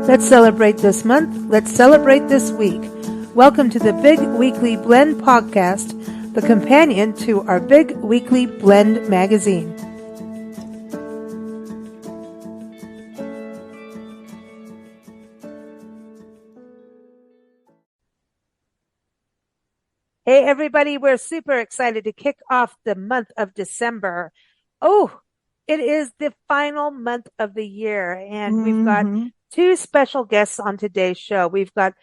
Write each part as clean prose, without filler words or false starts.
Let's celebrate this month. Let's celebrate this week. Welcome to the Big Weekly Blend podcast, the companion to our Big Weekly Blend magazine. Hey, everybody. We're super excited to kick off the month of December. Oh, it is the final month of the year, and we've got two special guests on today's show. We've got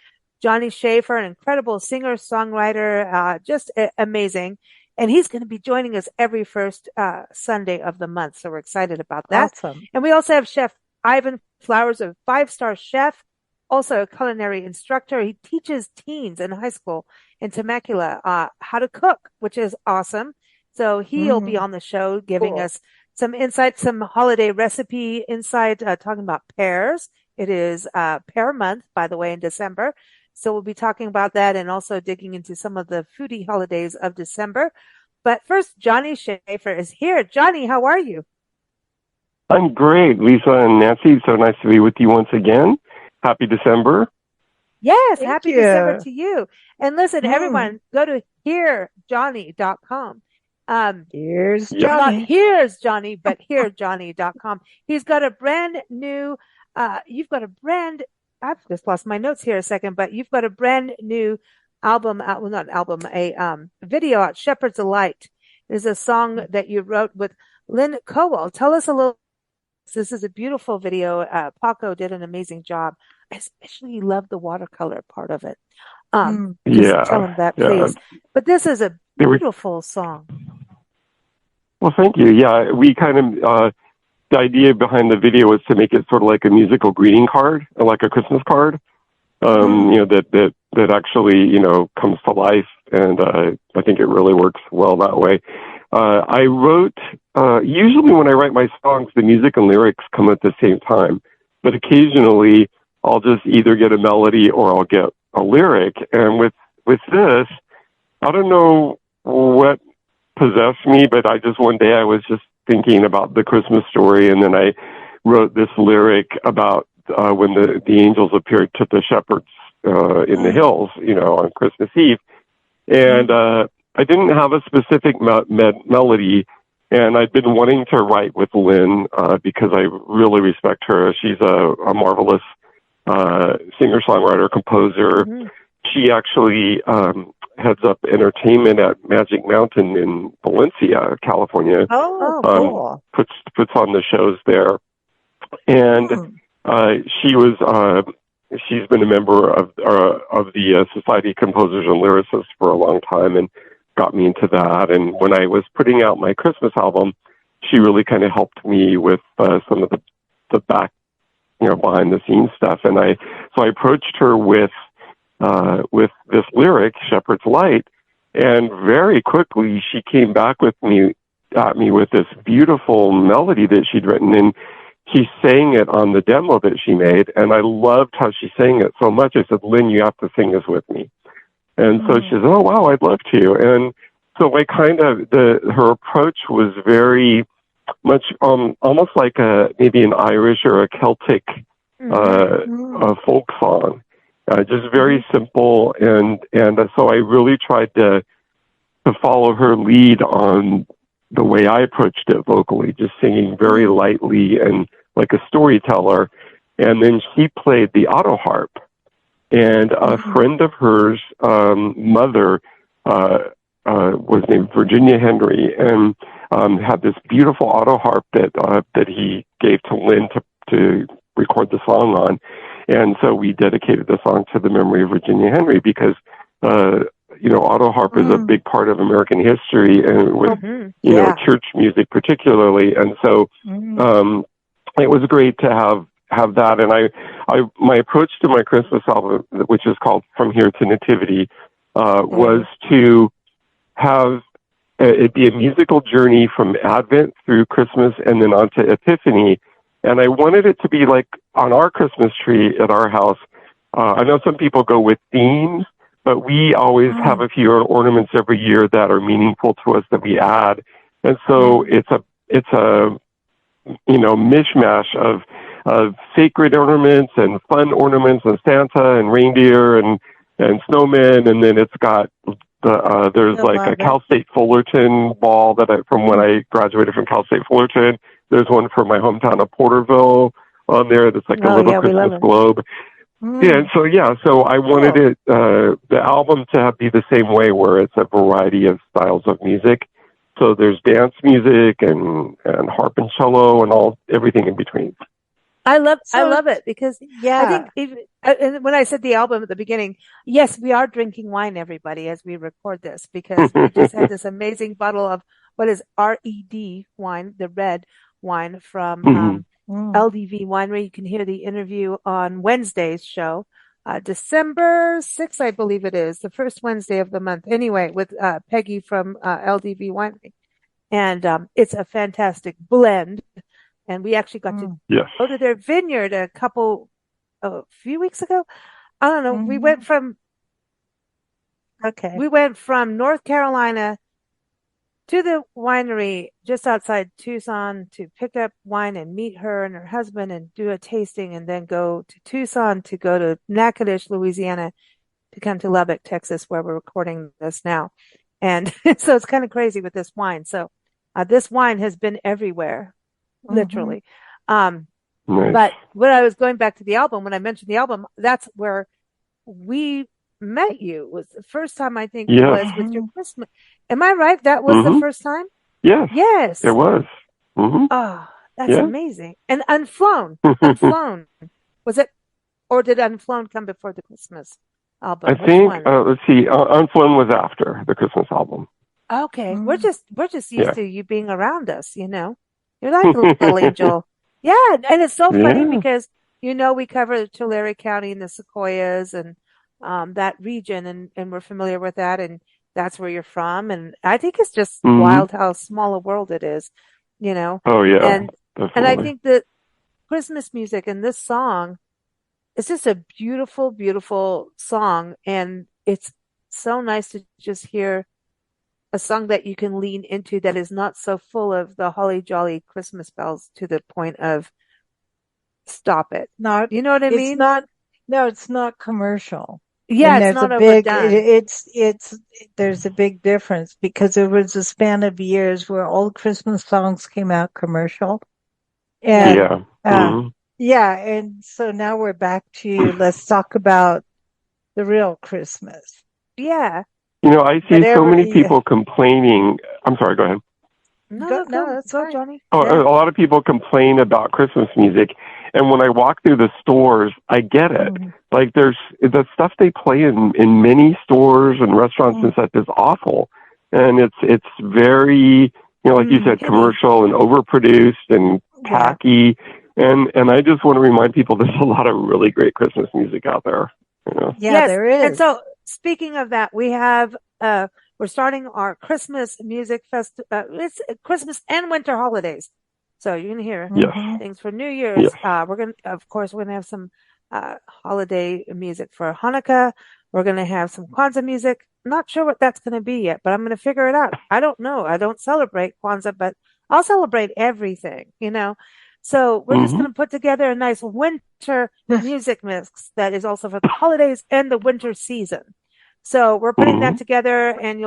Johnny Schaefer, an incredible singer-songwriter, just amazing. And he's going to be joining us every first Sunday of the month. So we're excited about that. Awesome. And we also have Chef Ivan Flowers, a 5-star chef, also a culinary instructor. He teaches teens in high school in Temecula how to cook, which is awesome. So he'll be on the show giving us some insight, some holiday recipe insight, talking about pears. It is Pear Month, by the way, in December. So we'll be talking about that and also digging into some of the foodie holidays of December. But first, Johnny Schaefer is here. Johnny, how are you? I'm great, Lisa and Nancy. So nice to be with you once again. Happy December. Yes, Thank happy you. December to you. And listen, everyone, go to hearjohnny.com. Here's Not Johnny. here's Johnny, but hearjohnny.com. He's got a brand new, I've just lost my notes here a second, but you've got a brand new album out, well, not album, a video out, Shepherd's Delight. There's a song that you wrote with Lynn Cowell. Tell us a little. This is a beautiful video. Paco did an amazing job. I especially love the watercolor part of it. Just tell him that, please. But this is a beautiful song. Well, thank you. Yeah, we kind of, the idea behind the video was to make it sort of like a musical greeting card, or like a Christmas card, that actually, comes to life. And I think it really works well that way. I wrote, usually when I write my songs, the music and lyrics come at the same time. But occasionally, I'll just either get a melody or I'll get a lyric. And with this, I don't know what possessed me, but one day I was just thinking about the Christmas story, and then I wrote this lyric about when the angels appeared to the shepherds in the hills, on Christmas Eve. And I didn't have a specific melody, and I'd been wanting to write with Lynn because I really respect her. She's a marvelous singer-songwriter, composer. She actually heads up entertainment at Magic Mountain in Valencia, California. Oh, cool. Puts on the shows there. And she's been a member of the Society of Composers and Lyricists for a long time and got me into that. And when I was putting out my Christmas album, she really kind of helped me with some of the back, behind the scenes stuff. And so I approached her with this lyric, Shepherd's Light, and very quickly she came back at me with this beautiful melody that she'd written, and she sang it on the demo that she made, and I loved how she sang it so much. I said, Lynn, you have to sing this with me. And so she said, oh, wow, I'd love to. And so her approach was very much almost like maybe an Irish or a Celtic a folk song. Just very simple, and so I really tried to follow her lead on the way I approached it vocally, just singing very lightly and like a storyteller. And then she played the auto harp, and a friend of hers, mother, was named Virginia Henry, and had this beautiful auto harp that he gave to Lynn to record the song on. And so we dedicated the song to the memory of Virginia Henry because, auto harp is a big part of American history and with, church music particularly. And so it was great to have that. And my approach to my Christmas album, which is called From Here to Nativity, was to have it be a musical journey from Advent through Christmas and then on to Epiphany. And I wanted it to be like on our Christmas tree at our house. I know some people go with themes, but we always have a few ornaments every year that are meaningful to us that we add. And so it's a mishmash of sacred ornaments and fun ornaments and Santa and reindeer and snowmen, and then it's got there's like a Cal State Fullerton ball from when I graduated from Cal State Fullerton. There's one for my hometown of Porterville on there that's like a little Christmas globe. Yeah, so I wanted it the album to be the same way, where it's a variety of styles of music. So there's dance music and harp and cello and everything in between. I love it because I think and when I said the album at the beginning, yes, we are drinking wine, everybody, as we record this, because we just had this amazing bottle of what is RED wine, the red wine from LDV Winery. You can hear the interview on Wednesday's show, December 6th, I believe it is, the first Wednesday of the month. Anyway, with Peggy from LDV Winery, and it's a fantastic blend. And we actually got to go to their vineyard a few weeks ago. I don't know. We went from North Carolina to the winery just outside Tucson to pick up wine and meet her and her husband and do a tasting, and then go to Tucson to go to Natchitoches, Louisiana, to come to Lubbock, Texas, where we're recording this now. And so it's kind of crazy with this wine. So this wine has been everywhere. Literally. Nice. But when I was going back to the album, when I mentioned the album, that's where we met you. Was the first time, I think, was with your Christmas. Am I right? That was the first time? Yes. It was. Oh, that's amazing. And Unflown. Unflown. Was it, or did Unflown come before the Christmas album? I think, let's see, Unflown was after the Christmas album. Okay. We're just used to you being around us, you know. You're like a little angel. Yeah, and it's so funny because, we cover Tulare County and the Sequoias and that region, and we're familiar with that, and that's where you're from. And I think it's just wild how small a world it is, Oh, yeah. And I think that Christmas music and this song is just a beautiful, beautiful song. And it's so nice to just hear a song that you can lean into that is not so full of the holly jolly Christmas bells to the point of stop it. Not, you know what I mean? It's not commercial. Yeah, it's not overdone. There's a big difference, because there was a span of years where all Christmas songs came out commercial. And, and so now we're back to let's talk about the real Christmas. Yeah. I see so many people complaining. I'm sorry, go ahead. No, that's all, Johnny. A lot of people complain about Christmas music. And when I walk through the stores, I get it. Like, there's the stuff they play in many stores and restaurants and such is awful. And it's very, like you said, commercial and overproduced and tacky. And I just want to remind people there's a lot of really great Christmas music out there. Yes, there is. And so, speaking of that, we have we're starting our Christmas music it's Christmas and winter holidays. So you're gonna hear things for New Year's. We're gonna have some holiday music for Hanukkah. We're gonna have some Kwanzaa music. Not sure what that's gonna be yet, but I'm gonna figure it out. I don't know. I don't celebrate Kwanzaa, but I'll celebrate everything, So we're just going to put together a nice winter music mix that is also for the holidays and the winter season. So we're putting that together, and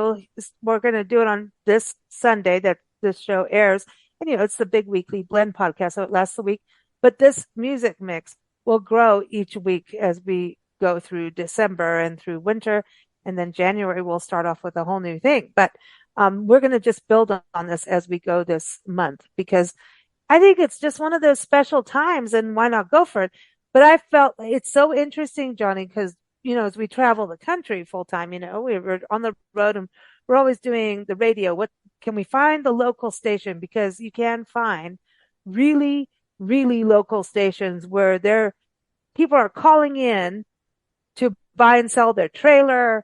we're going to do it on this Sunday that this show airs. And, it's the Big Weekly Blend podcast, so it lasts a week. But this music mix will grow each week as we go through December and through winter. And then January, we'll start off with a whole new thing. But we're going to just build on this as we go this month, because I think it's just one of those special times, and why not go for it? But I felt it's so interesting, Johnny, because, as we travel the country full time, we're on the road and we're always doing the radio. What can we find the local station? Because you can find really, really local stations where people are calling in to buy and sell their trailer,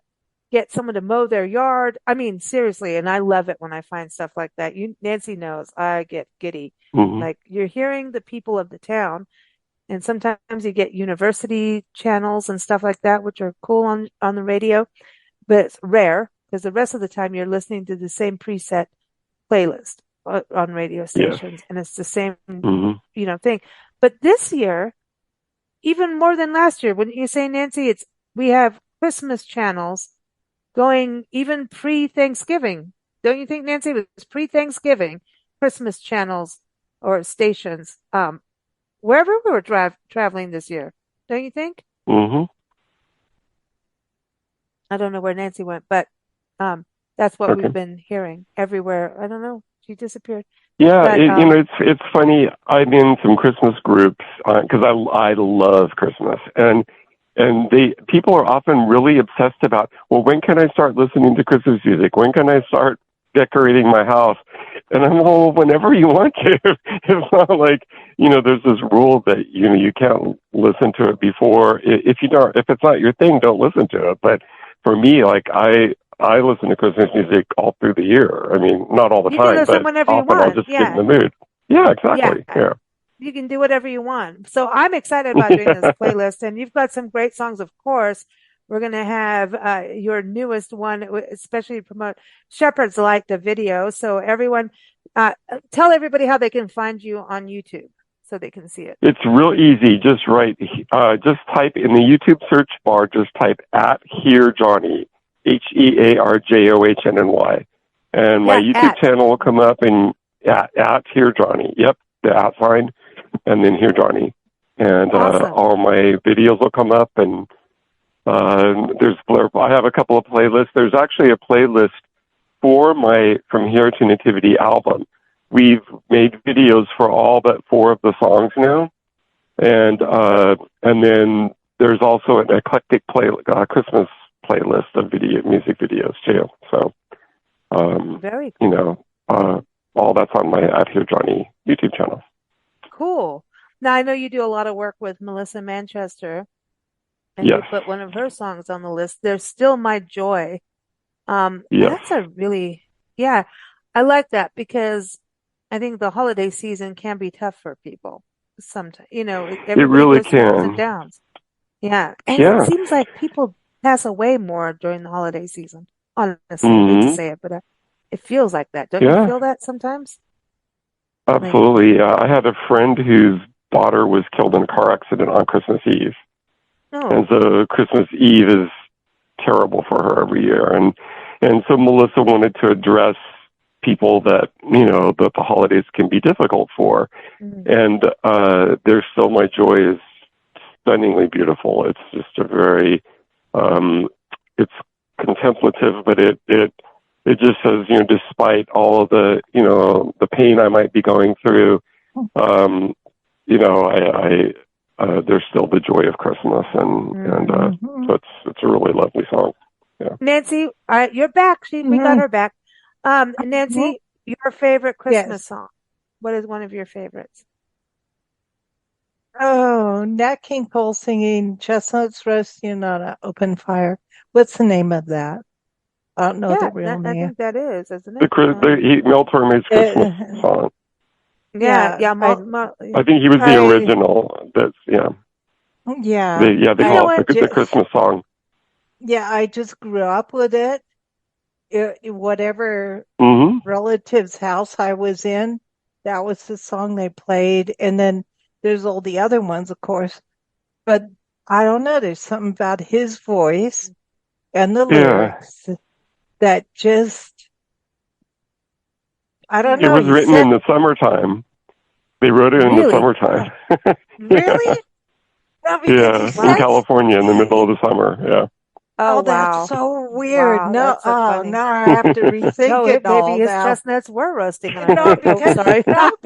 get someone to mow their yard. I mean, seriously. And I love it when I find stuff like that. Nancy knows I get giddy. Like, you're hearing the people of the town, and sometimes you get university channels and stuff like that, which are cool on the radio, but it's rare because the rest of the time you're listening to the same preset playlist on radio stations, and it's the same, thing. But this year, even more than last year, wouldn't you say, Nancy? We have Christmas channels going even pre-Thanksgiving. Don't you think, Nancy? It was pre-Thanksgiving Christmas channels or stations, wherever we were traveling this year. Don't you think? Mm-hmm. I don't know where Nancy went, but that's what we've been hearing everywhere. I don't know. She disappeared. Yeah, but, it's funny. I'm in some Christmas groups because I love Christmas, and people are often really obsessed about, well, when can I start listening to Christmas music? When can I start decorating my house? And I'm well, whenever you want to. It's not like, there's this rule that you can't listen to it before. If it's not your thing, don't listen to it. But for me, like I listen to Christmas music all through the year. I mean, not all the time, but often I'll just get in the mood. Yeah, exactly. Yeah. You can do whatever you want. So I'm excited about doing this playlist, and you've got some great songs, of course. We're going to have your newest one, especially promote Shepherds Light the video. So everyone, tell everybody how they can find you on YouTube so they can see it. It's real easy. Just type in the YouTube search bar, just type @HearJohnny. HearJohnny. And my YouTube channel will come up and @HearJohnny. Yep, the @ sign, and then Hear Johnny. And awesome. All my videos will come up, and I have a couple of playlists. There's actually a playlist for my From Here to Nativity album. We've made videos for all but 4 of the songs now. And then there's also an eclectic Christmas playlist of music videos too. So, very cool. All that's on my Here Johnny YouTube channel. Cool. Now I know you do a lot of work with Melissa Manchester, and you put one of her songs on the list. There's Still My Joy. That's a really, I like that because I think the holiday season can be tough for people sometimes. It really can. Ups and downs. Yeah, and it seems like people pass away more during the holiday season. Honestly, I hate to say it, but it feels like that. Don't you feel that sometimes? Absolutely. I had a friend whose daughter was killed in a car accident on Christmas Eve. Oh. And so Christmas Eve is terrible for her every year. And so Melissa wanted to address people that, that the holidays can be difficult for. Mm-hmm. And There's Still My Joy is stunningly beautiful. It's just a very... it's contemplative, but it just says, despite all of the, the pain I might be going through, there's still the joy of Christmas, and so it's a really lovely song. Yeah. Nancy, you're back. We got her back. Nancy, your favorite Christmas song? What is one of your favorites? Oh, Nat King Cole singing Chestnuts Roasting on an Open Fire. What's the name of that? I don't know the real name. I think that is, isn't it? Mel Torme's Christmas song. I think he was the original. Yeah. They call it the Christmas song. Yeah, I just grew up with it. Whatever relative's house I was in, that was the song they played. And then there's all the other ones, of course. But I don't know. There's something about his voice and the lyrics that just, I don't know. It was written in the summertime. They wrote it in the summertime. Really? No, in California in the middle of the summer. Yeah. Oh, that's so weird. Wow, no, now I have to rethink it. Maybe his chestnuts were roasting. Sorry.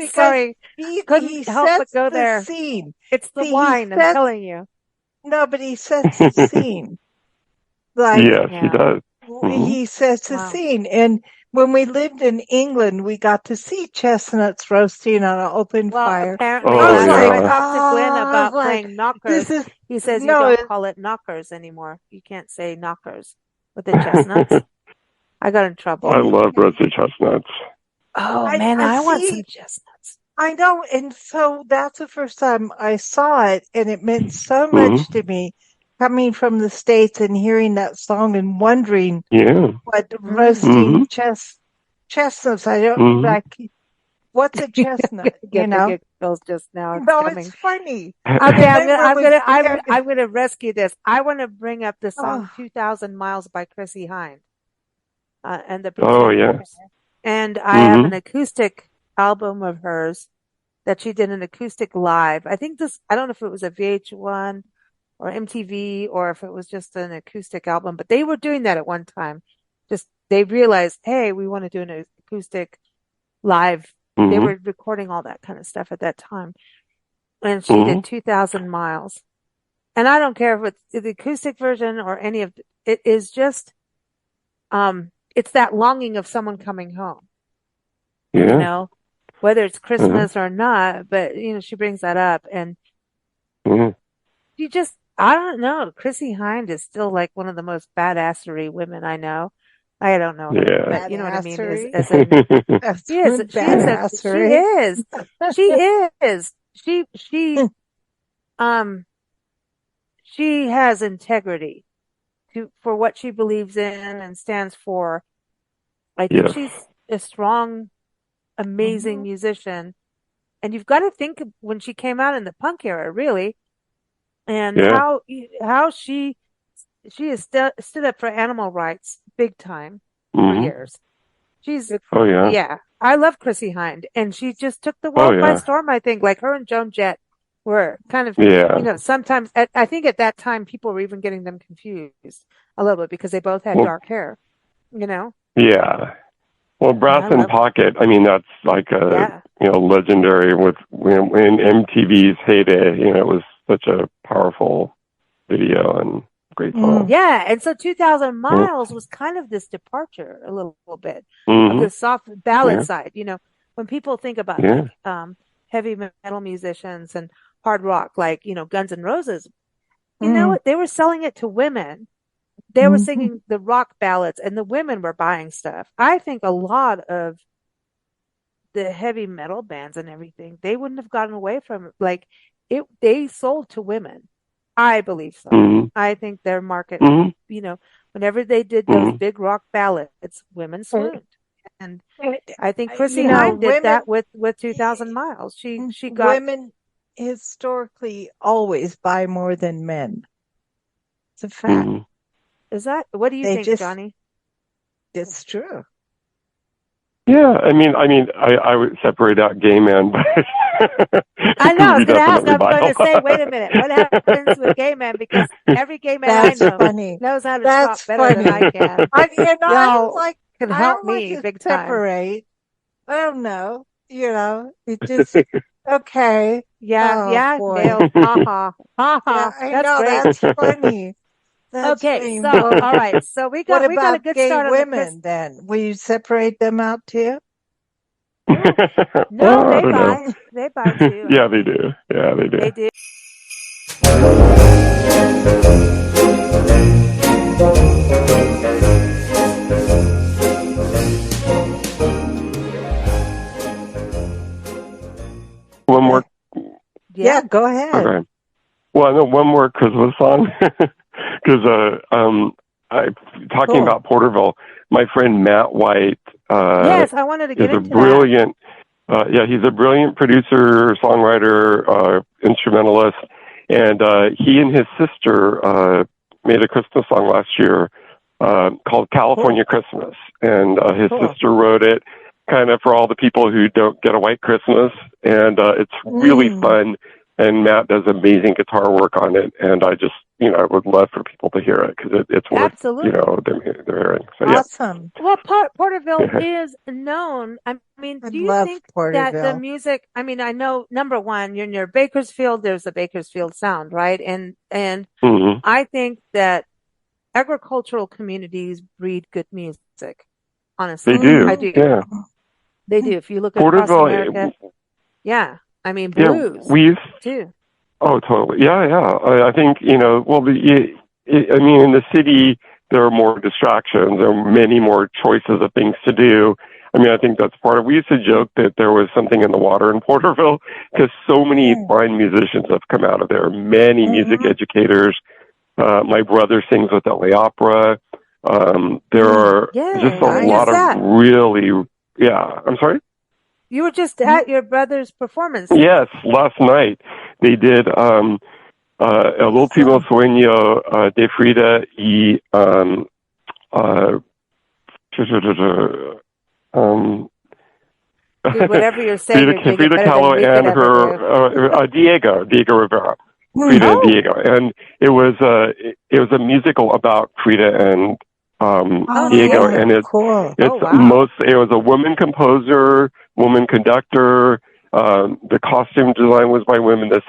Sorry. He couldn't help but go there. Scene. It's the wine, I'm telling you. No, but he sets the scene. Yes, he does. He sets the scene. And when we lived in England, we got to see chestnuts roasting on an open fire. Apparently, I talked to Glenn about playing knockers. He says you don't call it knockers anymore. You can't say knockers with the chestnuts. I got in trouble. I love roasted chestnuts. Oh, man, I want some chestnuts. I know. And so that's the first time I saw it, and it meant so much to me. Coming from the States and hearing that song and wondering what roasting chestnuts, I don't like. What's a chestnut? Get the giggles just now. It's funny. Okay, I'm gonna rescue this. I want to bring up the song 2,000 Miles by Chrissie Hynde. And the Pretenders. And I have an acoustic album of hers that she did an acoustic live. I don't know if it was a VH1 or MTV or if it was just an acoustic album, but they were doing that at one time. They realized, hey, we want to do an acoustic live. They were recording all that kind of stuff at that time. And she did 2,000 Miles. And I don't care if it's the acoustic version or any of it is just, it's that longing of someone coming home. Yeah. Whether it's Christmas or not, but she brings that up and I don't know. Chrissie Hynde is still like one of the most badassery women I know. I don't know her, but you know what I mean? She is. She has integrity for what she believes in and stands for. I think she's a strong, amazing musician. And you've got to think of when she came out in the punk era, really, and how she has stood up for animal rights big time for years. I love Chrissie Hynde, and she just took the world by storm. I think, like her and Joan Jett were kind of, sometimes I think at that time people were even getting them confused a little bit because they both had dark hair. Yeah. Well, Brass in Pocket. I mean, that's like a legendary with in MTV's heyday. It was such a powerful video and great song. Yeah, and so 2,000 Miles was kind of this departure a little bit of the soft ballad side. When people think about heavy metal musicians and hard rock, like Guns N' Roses, you know what? They were selling it to women. They were singing the rock ballads, and the women were buying stuff. I think a lot of the heavy metal bands and everything, they wouldn't have gotten away from it. They sold to women. I believe so. I think their market, whenever they did those big rock ballads, women swooned. And I think Chrissie Hynde did that with 2,000 Miles. She got women historically always buy more than men. It's a fact. Is that, what do you think, Johnny? It's true. Yeah, I mean, I would separate out gay men, but I know. I was going to ask. I'm going to say, wait a minute. What happens with gay men? Because every gay man I know knows how to talk better than I can. Can help me big time. Separate. I don't know. It just okay. Yeah. Nailed. Ha ha. That's funny. Okay, so all right, so we got a good start on women. Then will you separate them out too? No, they buy too. Yeah, they do. Yeah, they do. They do. One more. Yeah, go ahead. Okay. Well, no, one more Christmas song. Because talking about Porterville, my friend Matt White. Yes, I wanted to get into brilliant. He's a brilliant producer, songwriter, instrumentalist, and he and his sister made a Christmas song last year called "California Christmas," and his sister wrote it kind of for all the people who don't get a white Christmas, and it's really fun. And Matt does amazing guitar work on it, and I just, I would love for people to hear it because it's worth, they're hearing. So, awesome. Well, Porterville is known. I mean, do you think that the music? I mean, I know number one, you're near Bakersfield. There's a Bakersfield sound, right? And I think that agricultural communities breed good music. Honestly, they do. I do. Yeah, they do. If you look across America, I mean, blues too. Oh, totally. Yeah. I think, in the city, there are more distractions. There are many more choices of things to do. I mean, I think that's part of, we used to joke that there was something in the water in Porterville because so many fine musicians have come out of there. Many music educators. My brother sings with LA Opera. There are just a lot of really, I'm sorry? You were just at your brother's performance. Yes, last night they did El Último Sueño de Frida y Dude, whatever you're saying, Frida Kahlo and her Diego Rivera, Frida and Diego, and it was a musical about Frida and Diego, and it was a woman composer, woman conductor. The costume design was by women. The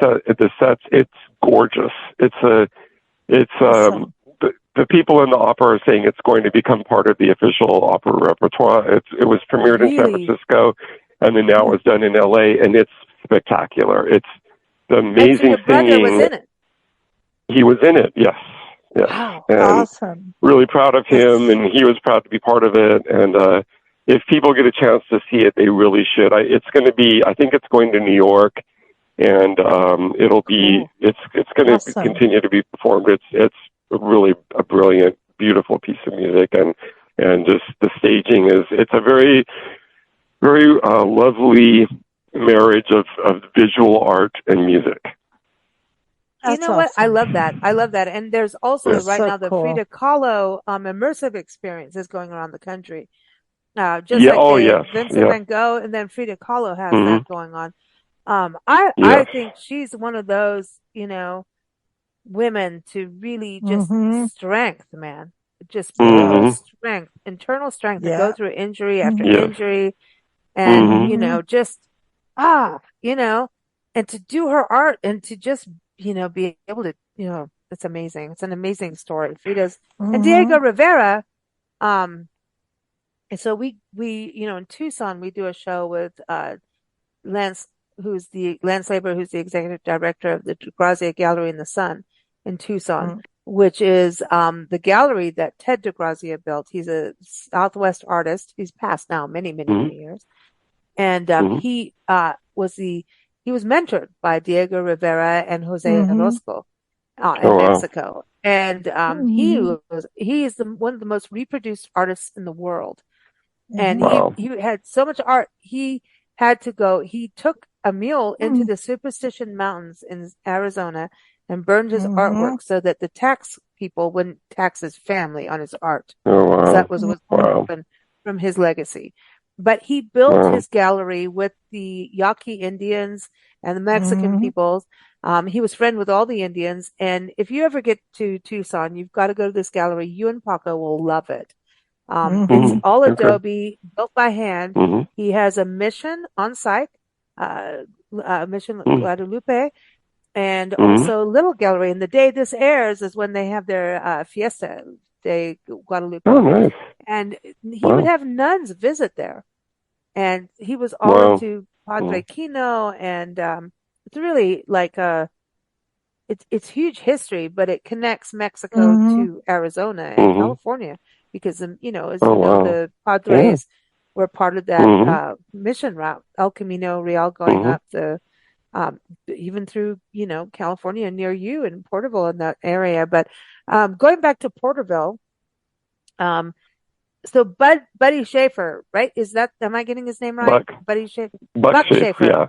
sets, it's gorgeous. Awesome. The people in the opera are saying it's going to become part of the official opera repertoire. It was premiered in San Francisco, and then now it's done in LA, and it's spectacular. It's the amazing thing. Your brother was in it. He was in it, yes. Wow, and awesome. Really proud of him, and he was proud to be part of it. And if people get a chance to see it, they really should. I think it's going to New York, and it'll be. It's going to continue to be performed. It's really a brilliant, beautiful piece of music, and just the staging it's a very, very lovely marriage of visual art and music. You know what? I love that. And there's also now the Frida Kahlo immersive experience is going around the country. Vincent Van Gogh, and then Frida Kahlo has that going on. I think she's one of those, women to really just strength, man. Just strength, internal strength to go through injury after injury, and and to do her art and to just be able to it's amazing. It's an amazing story. Frida's and Diego Rivera. And so we in Tucson we do a show with Lance Labor, who's the executive director of the DeGrazia Gallery in the Sun in Tucson, which is the gallery that Ted DeGrazia built. He's a Southwest artist. He's passed now many years, and he was mentored by Diego Rivera and Jose Orozco in Mexico, and he is one of the most reproduced artists in the world, and he had so much art. He took a mule into the Superstition Mountains in Arizona and burned his artwork so that the tax people wouldn't tax his family on his art. That was what happened from his legacy. But he built his gallery with the Yaqui Indians and the Mexican peoples. He was friend with all the Indians. And if you ever get to Tucson, you've got to go to this gallery. You and Paco will love it. It's all adobe, built by hand. He has a mission on site, Mission Guadalupe, and also Little Gallery. And the day this airs is when they have their Fiesta de Guadalupe. Oh, nice. And he would have nuns visit there. And he was all into Padre Kino, and it's really like it's huge history, but it connects Mexico to Arizona and California because the Padres were part of that mission route, El Camino Real, going up the even through California near you in Porterville in that area. But going back to Porterville, so Buddy Schaefer, right? Am I getting his name right? Buddy Schaefer. Buck Schaefer, yeah.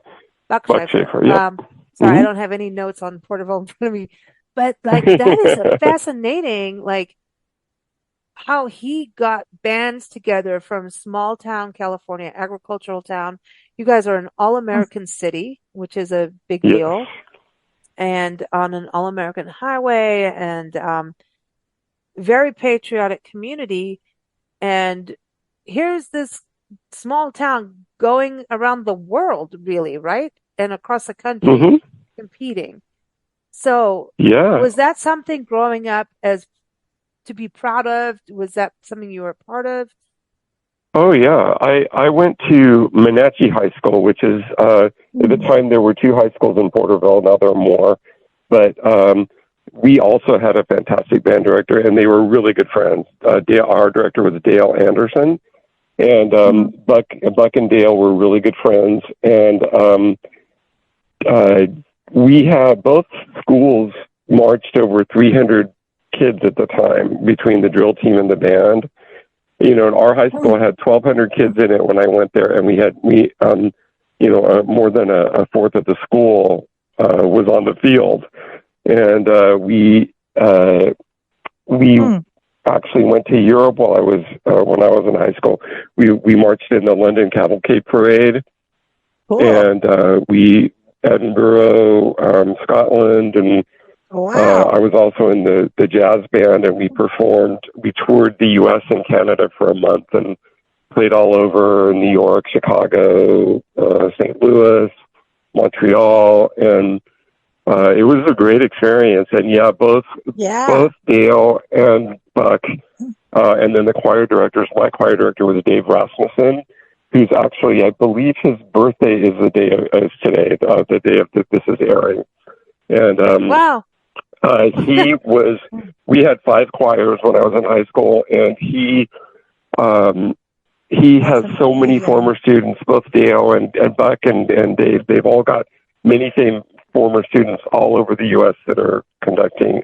Buck Schaefer, yeah. Sorry, I don't have any notes on Porterville in front of me, but that is a fascinating, how he got bands together from small town California, agricultural town. You guys are an all-American city, which is a big deal, and on an all-American highway, and very patriotic community. And here's this small town going around the world, really, right? And across the country competing. So was that something growing up as to be proud of? Was that something you were a part of? Oh, yeah. I went to Monachi High School, which is, at the time there were 2 high schools in Porterville. Now there are more. But we also had a fantastic band director, and they were really good friends. Our director was Dale Anderson, and Buck and Dale were really good friends. And we had both schools marched over 300 kids at the time between the drill team and the band. You know, our high school had 1,200 kids in it when I went there, and more than a fourth of the school was on the field, and we actually went to Europe when I was in high school. We marched in the London Cavalcade Parade, and Edinburgh, Scotland, and I was also in the jazz band, and we toured the U.S. and Canada for a month and played all over New York, Chicago, St. Louis, Montreal, and it was a great experience. And both Dale and Buck, and then the choir directors. My choir director was Dave Rasmussen, who's actually, I believe, his birthday is today, the day of this is airing. And wow. We had 5 choirs when I was in high school, and he has so many former students, both Dale and Buck and Dave. They've all got many former students all over the U.S. that are conducting,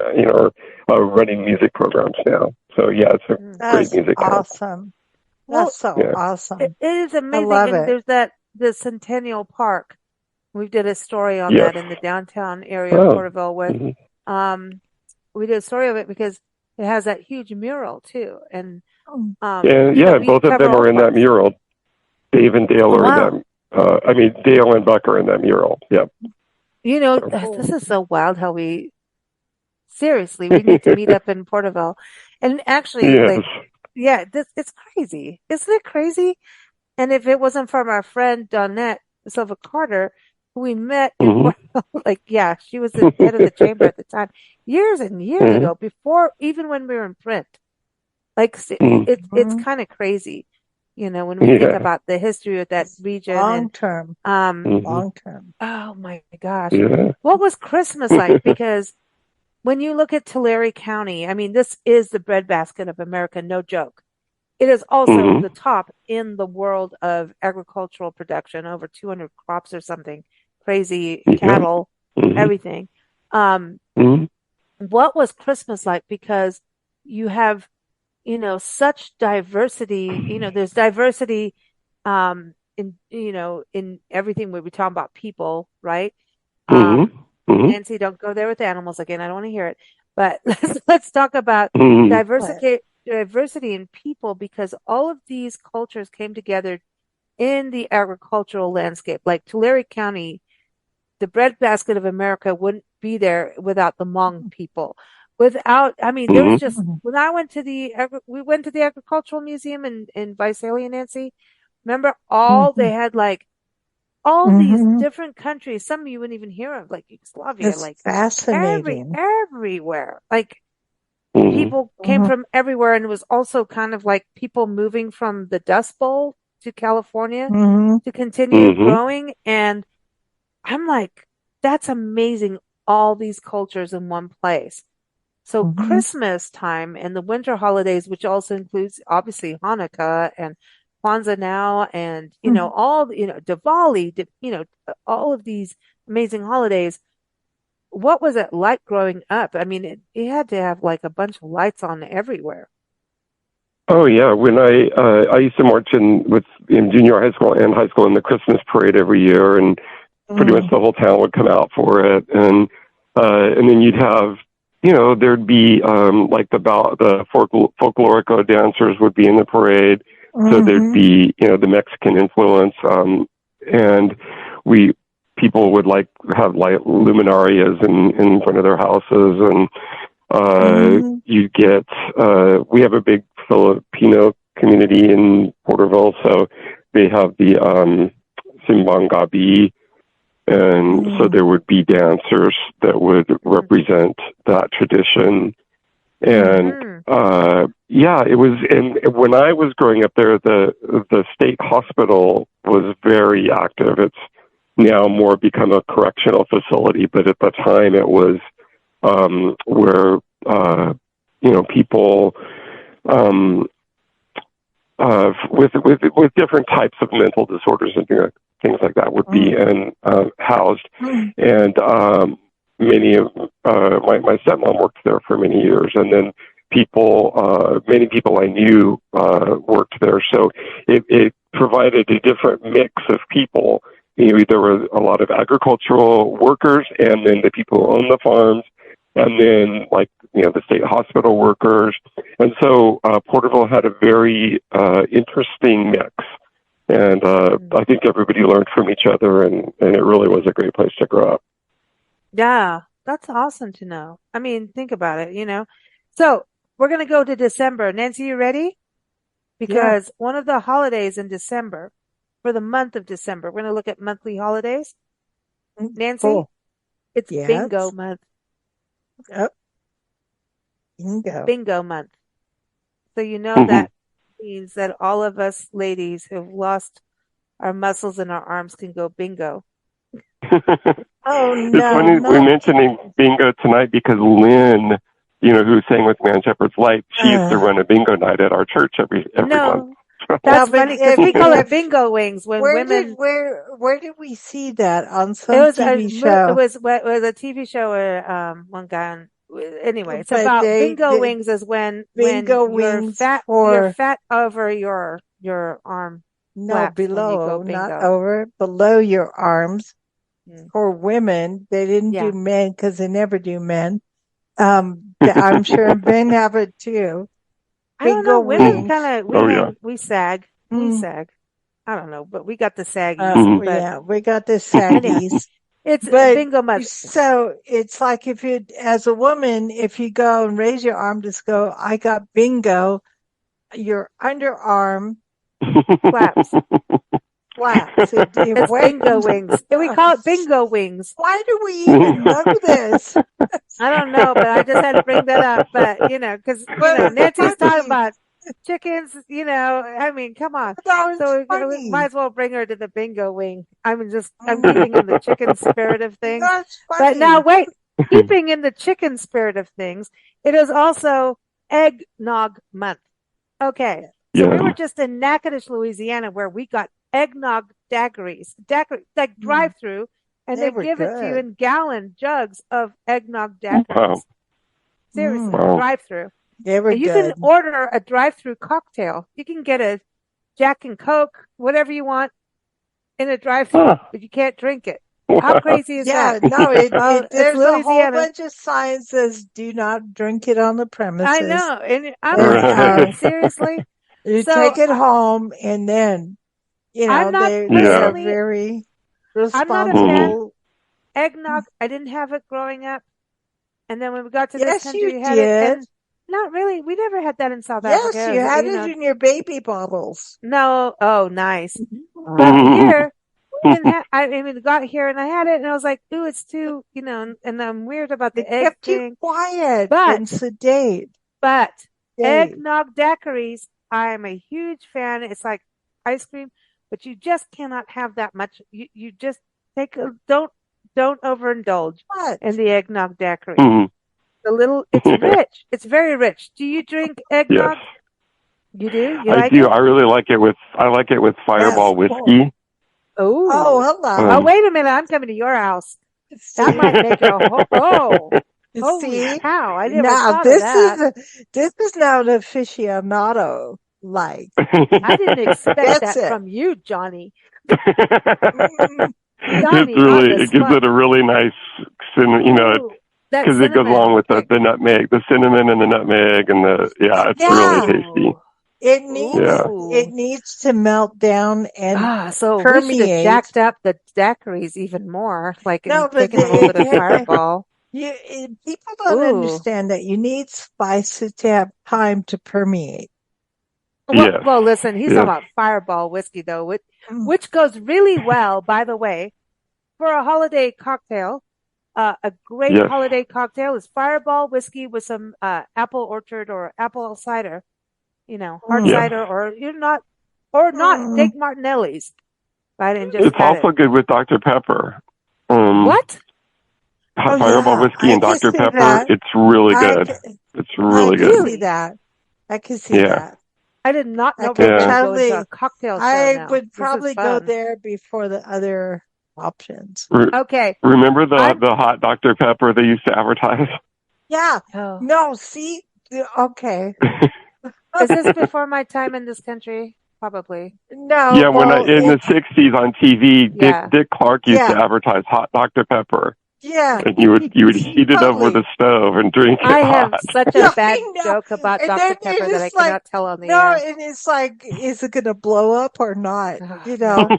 running music programs now. So it's a great music awesome. That's awesome. It is amazing. I love it. There's the Centennial Park. We did a story on that in the downtown area of Porterville with. We did a story of it because it has that huge mural too, and both of them are in that mural. Dave and Dale are in that. Dale and Buck are in that mural. Yep. This is so wild how we need to meet up in Porterville, and actually, it's crazy, isn't it crazy? And if it wasn't from our friend Donette Silva Carter, we met she was the head of the chamber at the time, years and years ago, before even when we were in print. It's kind of crazy, when we think about the history of that region. Long term. Oh my gosh. What was Christmas like? Because when you look at Tulare County, this is the breadbasket of America, no joke. It is also the top in the world of agricultural production, over 200 crops or something. Crazy, cattle, everything. What was Christmas like? Because you have, such diversity. There's diversity in everything when we talk about people, right? Nancy, don't go there with animals again. I don't want to hear it. But let's talk about diversity in people, because all of these cultures came together in the agricultural landscape. Like Tulare County, the breadbasket of America wouldn't be there without the Hmong people. There was just, when I went to we went to the Agricultural Museum in Visalia, Nancy. Remember they had all these different countries. Some of you wouldn't even hear of, like Yugoslavia, it's fascinating. Everywhere. People came from everywhere, and it was also kind of like people moving from the Dust Bowl to California to continue growing. And I'm like, that's amazing. All these cultures in one place. So Christmas time and the winter holidays, which also includes obviously Hanukkah and Kwanzaa now, and Diwali, all of these amazing holidays. What was it like growing up? It had to have a bunch of lights on everywhere. Oh yeah, when I used to march in junior high school and high school in the Christmas parade every year, and pretty much the whole town would come out for it, and then you'd have, there'd be the folklorico dancers would be in the parade, so there'd be the Mexican influence, and people would have luminarias in front of their houses, and you get we have a big Filipino community in Porterville, so they have the Simbang Gabi, and so there would be dancers that would represent that tradition. And it was. And when I was growing up there, the state hospital was very active. It's now more become a correctional facility, but at the time it was where people with different types of mental disorders and things like that would be housed. And many of my stepmom worked there for many years, and then people, many people I knew worked there. So it provided a different mix of people. There were a lot of agricultural workers, and then the people who own the farms, and then the state hospital workers. And so Porterville had a very interesting mix. And I think everybody learned from each other, and it really was a great place to grow up. Yeah, that's awesome to know. I mean, think about it. So we're going to go to December. Nancy, you ready? Because one of the holidays in December, for the month of December, we're going to look at monthly holidays. Nancy, cool. It's bingo month. Oh, bingo. Bingo month. So that means that all of us ladies who've lost our muscles in our arms can go bingo. Oh, no. It's funny we're mentioning bingo tonight because Lynn, who sang with Man Shepherd's Light, she used to run a bingo night at our church every month. That's funny because we call it bingo wings when women. Where did we see that on some TV show? It was a TV show where one guy. Anyway, it's about bingo wings is when you're fat over your arm. No, below, not over, below your arms. For women, they didn't do men because they never do men. I'm sure men have it too. I don't know. Women we sag. We sag. I don't know, but we got the saggies. Yeah, we got the saggies. It's bingo month. So it's like as a woman, if you go and raise your arm, just go, I got bingo, your underarm flaps. It's bingo wings. We call it bingo wings. Why do we even know this? I don't know, but I just had to bring that up. But, because, Nancy's talking about chickens, I mean, come on. So we might as well bring her to the bingo wing. I'm keeping in the chicken spirit of things. But now wait, keeping in the chicken spirit of things, it is also eggnog month. Okay. So we were just in Natchitoches, Louisiana, where we got eggnog daiquiris, like drive-through, and they give it to you in gallon jugs of eggnog daiquiris. Wow. Seriously, drive-through. They were and you can order a drive-through cocktail. You can get a Jack and Coke, whatever you want, in a drive-through, but you can't drink it. How crazy is that? No, there's a whole bunch of signs says do not drink it on the premises. I know, and I'm seriously. You take it home, and then they're very responsible. I'm not a fan. Eggnog, I didn't have it growing up, and then when we got to this country, we had it. And not really. We never had that in South Africa. Yes, you had it in your baby bottles. No, oh, nice. But here, we got here, and I had it, and I was like, "Ooh, it's too," and I'm weird about the egg thing. You quiet and sedate. But eggnog daiquiris, I am a huge fan. It's like ice cream, but you just cannot have that much. You just don't overindulge in the eggnog daiquiri. It's rich. It's very rich. Do you drink eggnog? Yes. You do? I do. I really like it with Fireball whiskey. Oh, hello. Oh, wait a minute. I'm coming to your house. That might make it holy cow. I never thought of that. This is now an aficionado. I didn't expect that from you, Johnny. It gives it a really nice, because it goes along with the nutmeg, the cinnamon and the nutmeg, and it's really tasty. It needs to melt down and so permeate. We should have jacked up the daiquiris even more, taking a little bit of Fireball. People don't understand that you need spices to have time to permeate. Well, listen, he's talking about Fireball whiskey, though, which goes really well, by the way, for a holiday cocktail. A great holiday cocktail is Fireball whiskey with some apple orchard or apple cider, hard cider, or not. Take Martinelli's, right? And just it's also good with Dr. Pepper. What? Fireball whiskey and Dr. Pepper. That. It's really good. It's really good. I can see that. I did not know go into a cocktail show I would probably go there before the other options. Okay. Remember the hot Dr. Pepper they used to advertise? Yeah. Oh. No, see, Okay. Is this before my time in this country? Probably. No, Yeah, well, in the '60s on TV, Yeah. Dick Clark used to yeah, advertise hot Dr Pepper, yeah, and you would heat it over totally. the stove and drink it I have hot. such a Yeah, bad I know. joke about And Dr. then you're Pepper that I just like, cannot tell on the no, air. and it's like, is it going to blow up or not? Oh, You no, know,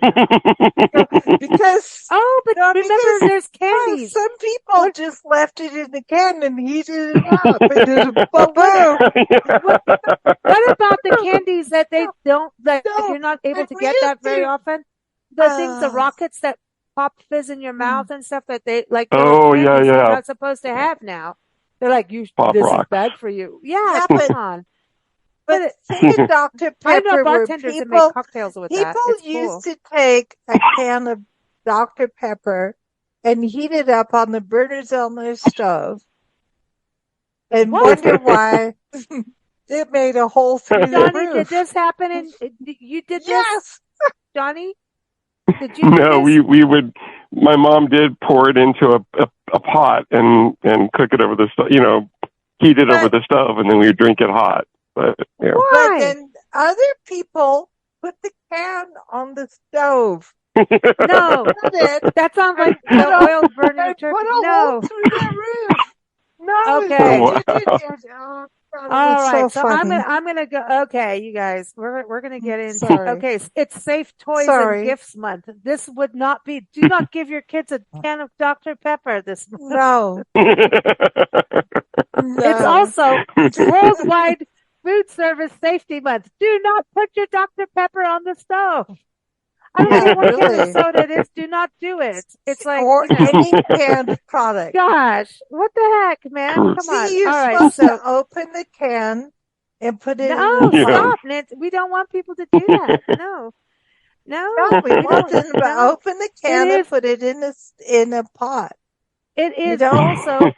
no. because, Oh, but no, remember, because there's candies. some people What, just left it in the can and heated it up. It is a balloon. what, what about the candies that they don't, that No, you're not able but to we get used that very to, often? The things, the uh, rockets that pop fizz in your mouth and stuff that they, like little Oh yeah, candies that you're yeah, not supposed to have now. They're like, Pop this is Rocks. bad for you. Yeah, yeah, come on. but But think of Dr. I know Pepper where bartenders that make cocktails with that. people It's used cool. to take a can of Dr. Pepper and heat it up on the burners on their stove and What? wonder why it made a hole through the Johnny, did roof. this happen? You did this, Yes. Johnny? Did you do No, this? we would. My mom did pour it into a pot and cook it over the stove. You know, heat it over But, the stove, and then we would drink it hot. But yeah. but Why? then other people put the can on the stove. No, Put it that sounds like and the oil burning and turkey. put a hole No. through the roof. No, Okay. Wow. oh, God, it All was right. so So funny. I'm gonna go. Okay, you guys, we're gonna get into. Sorry. Okay, it's Safe Toys and Sorry. Gifts Month. This would not be. Do not give your kids a can of Dr. Pepper this month. No, It's no. also Worldwide Food Service Safety Month. Do not put your Dr. Pepper on the stove. I don't Yeah, care what kind of really. soda it is. Do not do it. It's like, Or you know, any canned product. gosh, what the heck, man? Come on. See, you're All right, supposed so to open the can and put it in no, a Yeah. pot. stop, Nancy. We don't want people to do that. No, No, no, we we want don't. them to No, open the it can and is. put it in a pot. It You is don't. also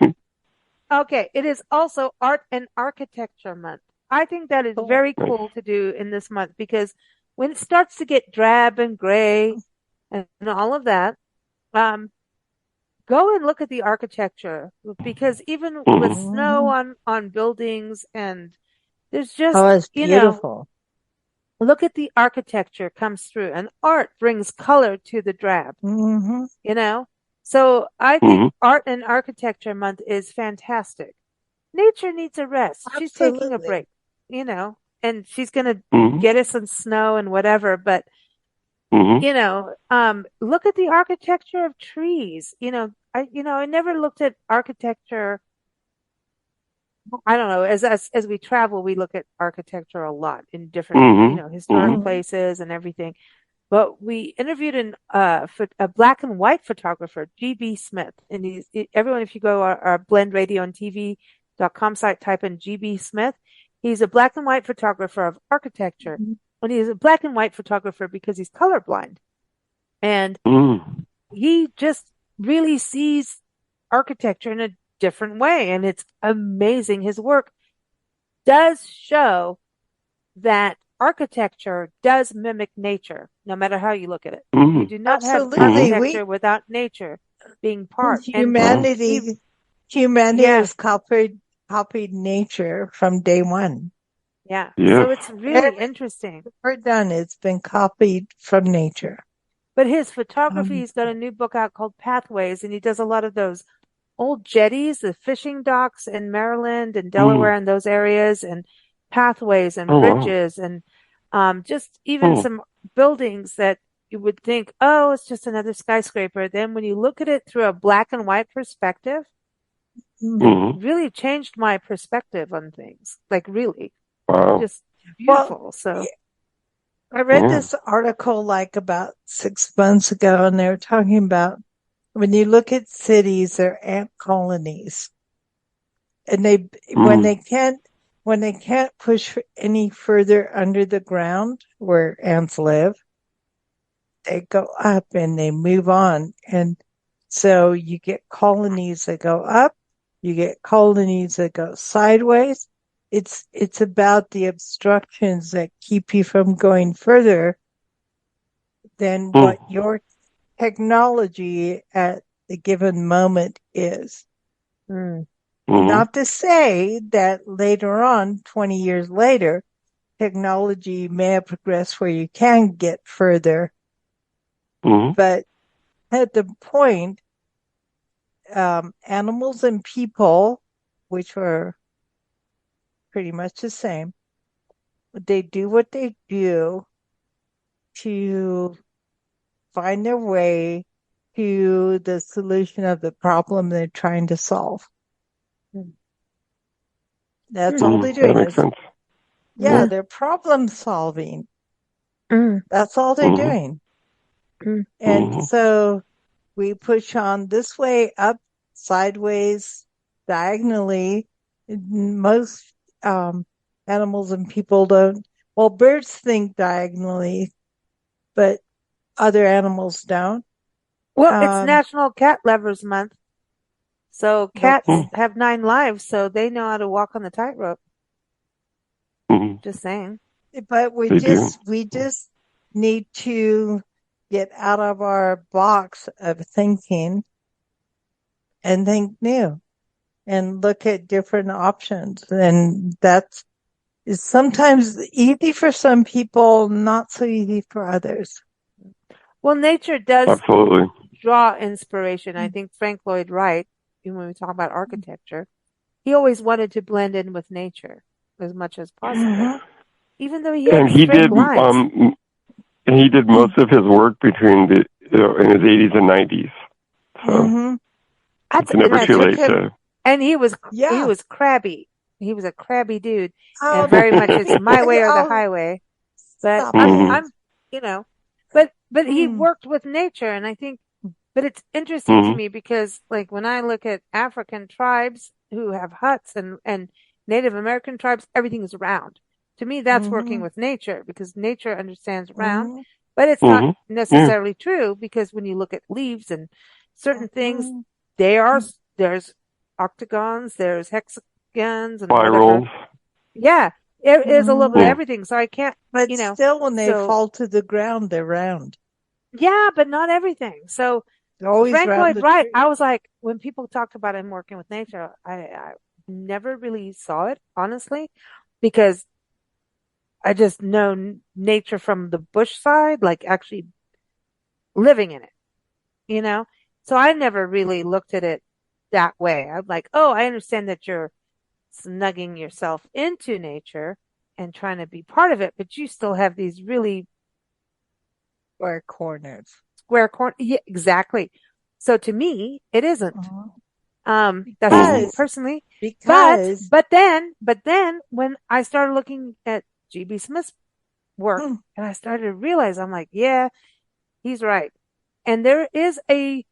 okay. It is also Art and Architecture Month. I think that is Cool. very cool to do in this month because when it starts to get drab and gray and all of that, go and look at the architecture because even with snow on buildings and there's Oh, just, it's beautiful. look at the architecture comes through and art brings color to the drab, Mm-hmm. So I think Art and Architecture Month is fantastic. Nature needs a rest. She's taking a Absolutely. break, and she's going to get us some snow and whatever, but look at the architecture of trees. I never looked at architecture. I don't know. As we travel, we look at architecture a lot in different, historic places and everything. But we interviewed a black and white photographer, G.B. Smith, and everyone, if you go our Blend Radio and TV.com site, type in G.B. Smith. He's a black and white photographer of architecture, and he's a black and white photographer because he's colorblind, and he just really sees architecture in a different way, and it's amazing. His work does show that architecture does mimic nature, no matter how you look at it. You do not have architecture without nature being part. Humanity has copied nature from day one. Yeah. So it's really interesting. We're done. It's been copied from nature. But his photography, he's got a new book out called Pathways, and he does a lot of those old jetties, the fishing docks in Maryland and Delaware and those areas, and pathways and bridges and just even some buildings that you would think, oh, it's just another skyscraper. Then when you look at it through a black and white perspective, it really changed my perspective on things. Like really, just beautiful. Well, so I read this article like about 6 months ago, and they were talking about when you look at cities, they're ant colonies, and when they can't push any further under the ground where ants live, they go up and they move on. And so you get colonies that go up, you get colonies that go sideways. It's about the obstructions that keep you from going further than what your technology at the given moment is. Not to say that later on, 20 years later, technology may have progressed where you can get further. But at the point, animals and people, which were pretty much the same, they do what they do to find their way to the solution of the problem they're trying to solve. That's all they're doing. That makes sense. Yeah, they're problem solving. That's all they're doing. And so we push on this way, up, sideways, diagonally. Most animals and people don't. Well, birds think diagonally, but other animals don't. Well, it's National Cat Lovers Month. So cats have 9 lives, so they know how to walk on the tightrope. Just saying. But we just need to get out of our box of thinking and think new and look at different options. And that's is sometimes easy for some people, not so easy for others. Well, nature does absolutely draw inspiration. I think Frank Lloyd Wright, when we talk about architecture, he always wanted to blend in with nature as much as possible. Even though he had straight lines. And he did most of his work between in his 80s and 90s. So it's never too late to. And he was crabby. He was a crabby dude, and very much it's my way or the highway. But I'm but he worked with nature, and I think. But it's interesting to me because, like, when I look at African tribes who have huts and Native American tribes, everything is round. To me, that's working with nature because nature understands round, but it's not necessarily true because when you look at leaves and certain things, there's octagons, there's hexagons, and spirals. Whatever. Yeah, it is a little bit of everything. So I can't, but still, when they fall to the ground, they're round. Yeah, but not everything. So Frank Lloyd Wright, I was like, when people talked about him working with nature, I never really saw it, honestly, because I just know nature from the bush side, like actually living in it, So I never really looked at it that way. I'm like, oh, I understand that you're snugging yourself into nature and trying to be part of it, but you still have these really square corners. Yeah, exactly. So to me, it isn't. That's me personally. But then when I started looking at G.B. Smith's work and I started to realize, I'm like, yeah, he's right. And there is the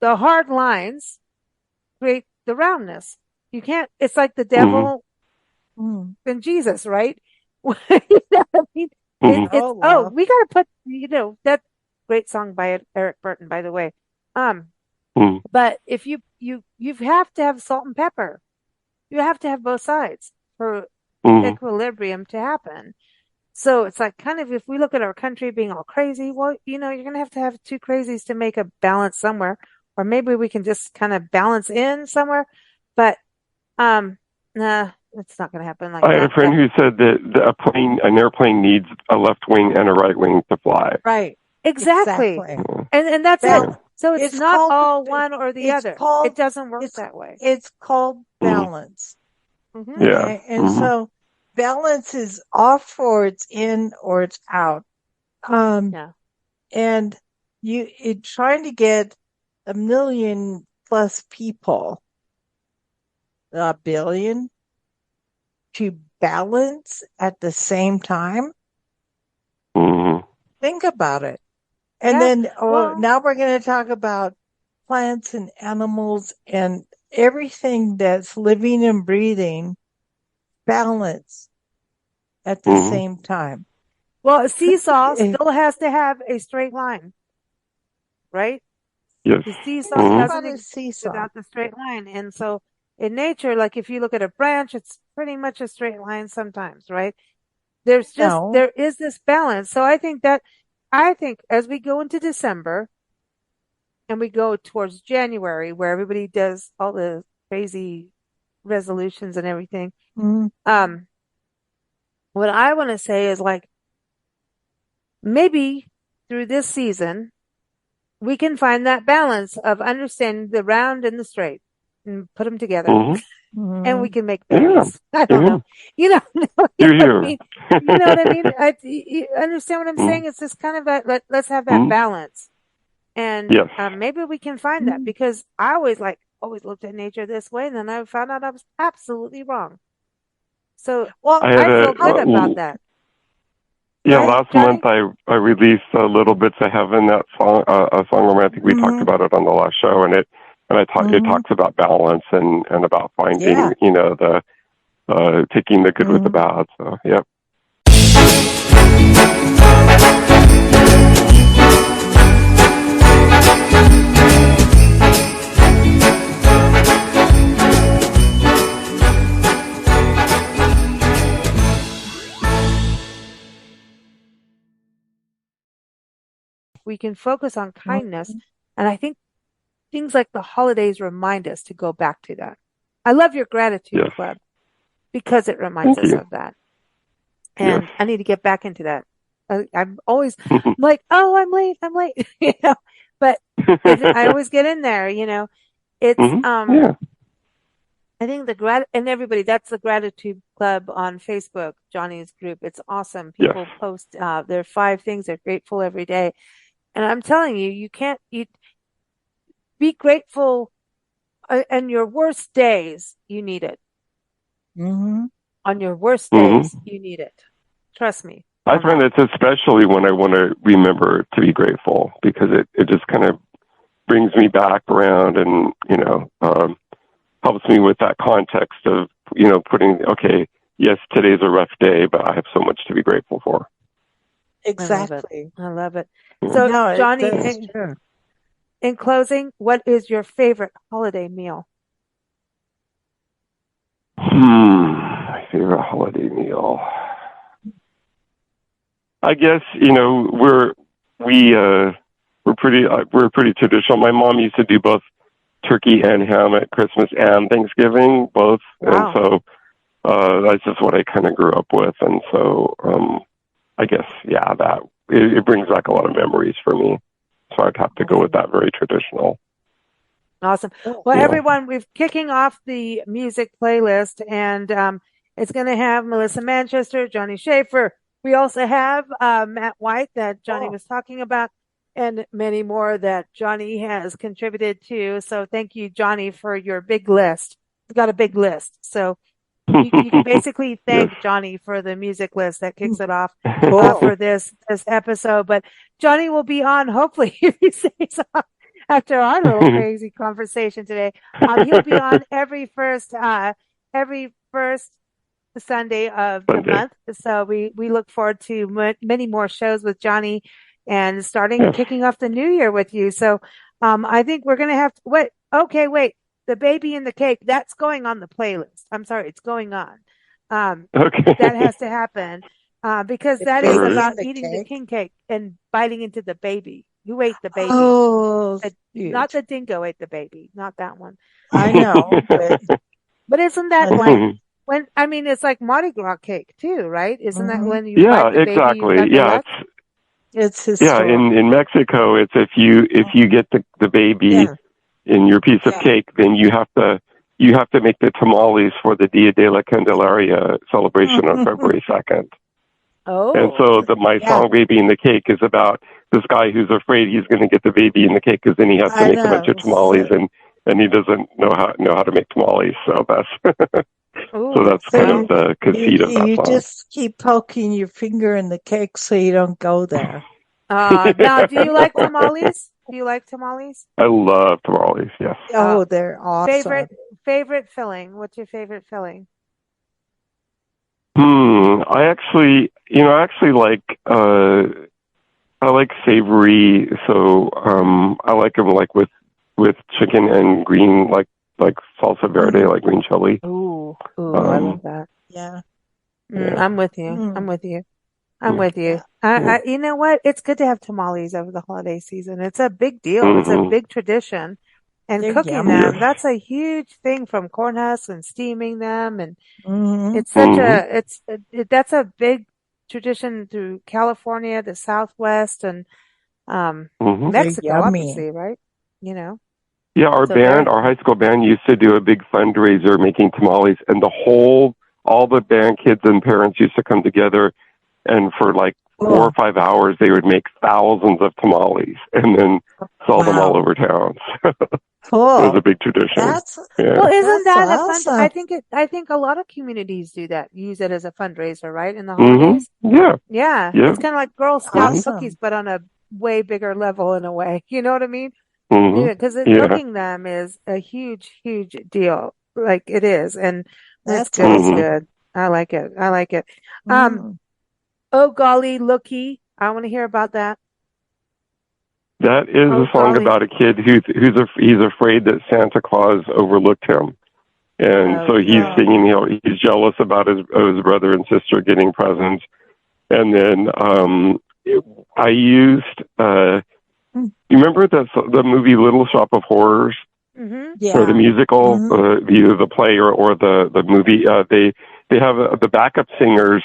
hard lines create the roundness. You can't, it's like the devil and Jesus, right? You know what I mean? We got to put, that great song by Eric Burton, by the way. But if you have to have salt and pepper. You have to have both sides for equilibrium to happen. So it's like kind of if we look at our country being all crazy, well, you're going to have 2 crazies to make a balance somewhere, or maybe we can just kind of balance in somewhere. But nah, it's not going to happen like that. I had a friend who said that an airplane needs a left wing and a right wing to fly. Right. Exactly. And that's it. So it's not all one or the other. It doesn't work that way. It's called balance. Yeah. And so balance is off or it's in or it's out. And you're trying to get 1 million plus people, 1 billion, to balance at the same time. Think about it. And then now we're going to talk about plants and animals and everything that's living and breathing balance at the same time. Well, a seesaw still has to have a straight line, right? Yes. The seesaw doesn't exist without the straight line. And so in nature, like if you look at a branch, it's pretty much a straight line sometimes, right? There is this balance. So I think as we go into December and we go towards January where everybody does all the crazy resolutions and everything. Mm-hmm. What I want to say is like, maybe through this season, we can find that balance of understanding the round and the straight and put them together. Mm-hmm. And we can make babies. Yeah. I don't know. You know, you're here. I mean? You know what I mean? You understand what I'm saying? It's just kind of that, let's have that balance. And yes. Maybe we can find that, because I always looked at nature this way, and then I found out I was absolutely wrong. So, I feel good about that. Yeah, last month I released Little Bits of Heaven, that song, a song romantic. We talked about it on the last show, and it talks about balance and about finding, you know, the taking the good with the bad. So, yep. We can focus on kindness, and I think things like the holidays remind us to go back to that. I love your gratitude club because it reminds us of that. And I need to get back into that. I'm always like, oh, I'm late, you know, but I always get in there, you know. It's, I think and everybody, that's the gratitude club on Facebook, Johnny's group. It's awesome. People post, their 5 things they're grateful every day. And I'm telling you, you be grateful on your worst days. You need it. On your worst days, you need it. Trust me. I find it's especially when I want to remember to be grateful, because it just kind of brings me back around, and, you know, helps me with that context of, you know, okay, yes, today's a rough day, but I have so much to be grateful for. Exactly. I love it. So, Johnny, in closing, what is your favorite holiday meal? My favorite holiday meal. I guess, you know, we're pretty traditional. My mom used to do both turkey and ham at Christmas and Thanksgiving, both. Wow. And so that's just what I kind of grew up with. And so I guess, that it brings back a lot of memories for me. So I'd have to go with that, very traditional. Awesome. Well, everyone, we're kicking off the music playlist, and it's going to have Melissa Manchester, Johnny Schaefer. We also have Matt White that Johnny was talking about, and many more that Johnny has contributed to. So thank you, Johnny, for your big list. You've got a big list. So you can basically thank Johnny for the music list that kicks it off for this episode. But Johnny will be on, hopefully, if he stays on after our little crazy conversation today. He'll be on every first Sunday of the month. So we look forward to many more shows with Johnny, and kicking off the new year with you. So I think we're going to have to wait. The baby and the cake, that's going on the playlist. I'm sorry, it's going on. That has to happen because that is about eating the king cake and biting into the baby. You ate the baby. Oh, not the dingo ate the baby. Not that one. I know. But isn't that like it's like Mardi Gras cake too, right? Isn't that when you bite the exactly. baby? It's historical. In Mexico, it's if you get the baby in your piece of cake, then you have to make the tamales for the Dia de la Candelaria celebration on February 2nd. Oh. And so my song "Baby in the Cake" is about this guy who's afraid he's going to get the baby in the cake, because then he has to make a bunch of tamales, and he doesn't know how to make tamales. So that's kind of the conceit of that song. You just keep poking your finger in the cake so you don't go there. Now, do you like tamales? I love tamales, yes. Oh, they're awesome. Favorite filling? What's your favorite filling? I actually like I like savory, so I like them like with chicken and green, like salsa verde, like green chili. Ooh, I love that. Yeah. I'm with you. I'm with you. I'm with you. You know what? It's good to have tamales over the holiday season. It's a big deal. It's a big tradition. And They're cooking yummy. them, that's a huge thing, from corn husks and steaming them. And it's that's a big tradition through California, the Southwest, and Mexico, obviously, right? You know. Yeah, our high school band used to do a big fundraiser making tamales, and all the band kids and parents used to come together, and for like 4 or 5 hours, they would make thousands of tamales and then sell them all over town. Cool. It was a big tradition. Well, isn't that awesome. I think a lot of communities do that, use it as a fundraiser, right? In the holidays. Yeah. It's kind of like Girl Scout cookies, but on a way bigger level in a way. You know what I mean? Because cooking them is a huge, huge deal. Like it is. And that's good. It's good. I like it. Oh Golly Looky. I want to hear about that. That is a song about a kid he's afraid that Santa Claus overlooked him. And so he's singing, he's jealous about his brother and sister getting presents. And then I used you remember the movie Little Shop of Horrors? Or the musical, either the play or the movie. They have the backup singers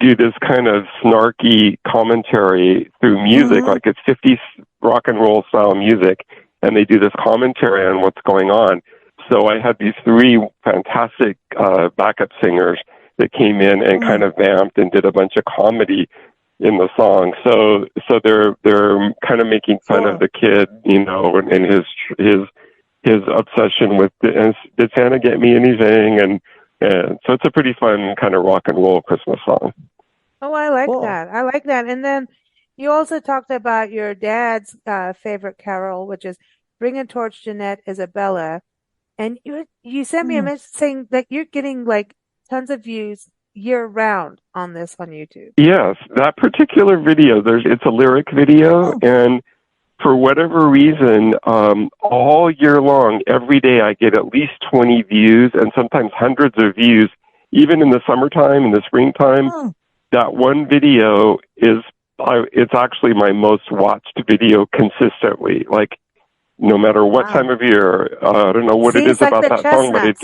do this kind of snarky commentary through music, like it's 50s rock and roll style music, and they do this commentary on what's going on. So I had these 3 fantastic backup singers that came in and kind of vamped and did a bunch of comedy in the song. So they're kind of making fun of the kid, and his obsession with did Santa get me anything, and so it's a pretty fun kind of rock and roll Christmas song. Oh, I like that. I like that. And then you also talked about your dad's favorite carol, which is "Bring a Torch, Jeanette Isabella," and you sent me a message saying that you're getting like tons of views year round on this on YouTube. Yes, that particular video. It's a lyric video, and for whatever reason, all year long, every day I get at least 20 views and sometimes hundreds of views, even in the summertime, in the springtime. That one video it's actually my most watched video consistently, like no matter what time of year. I don't know what it is about that song, but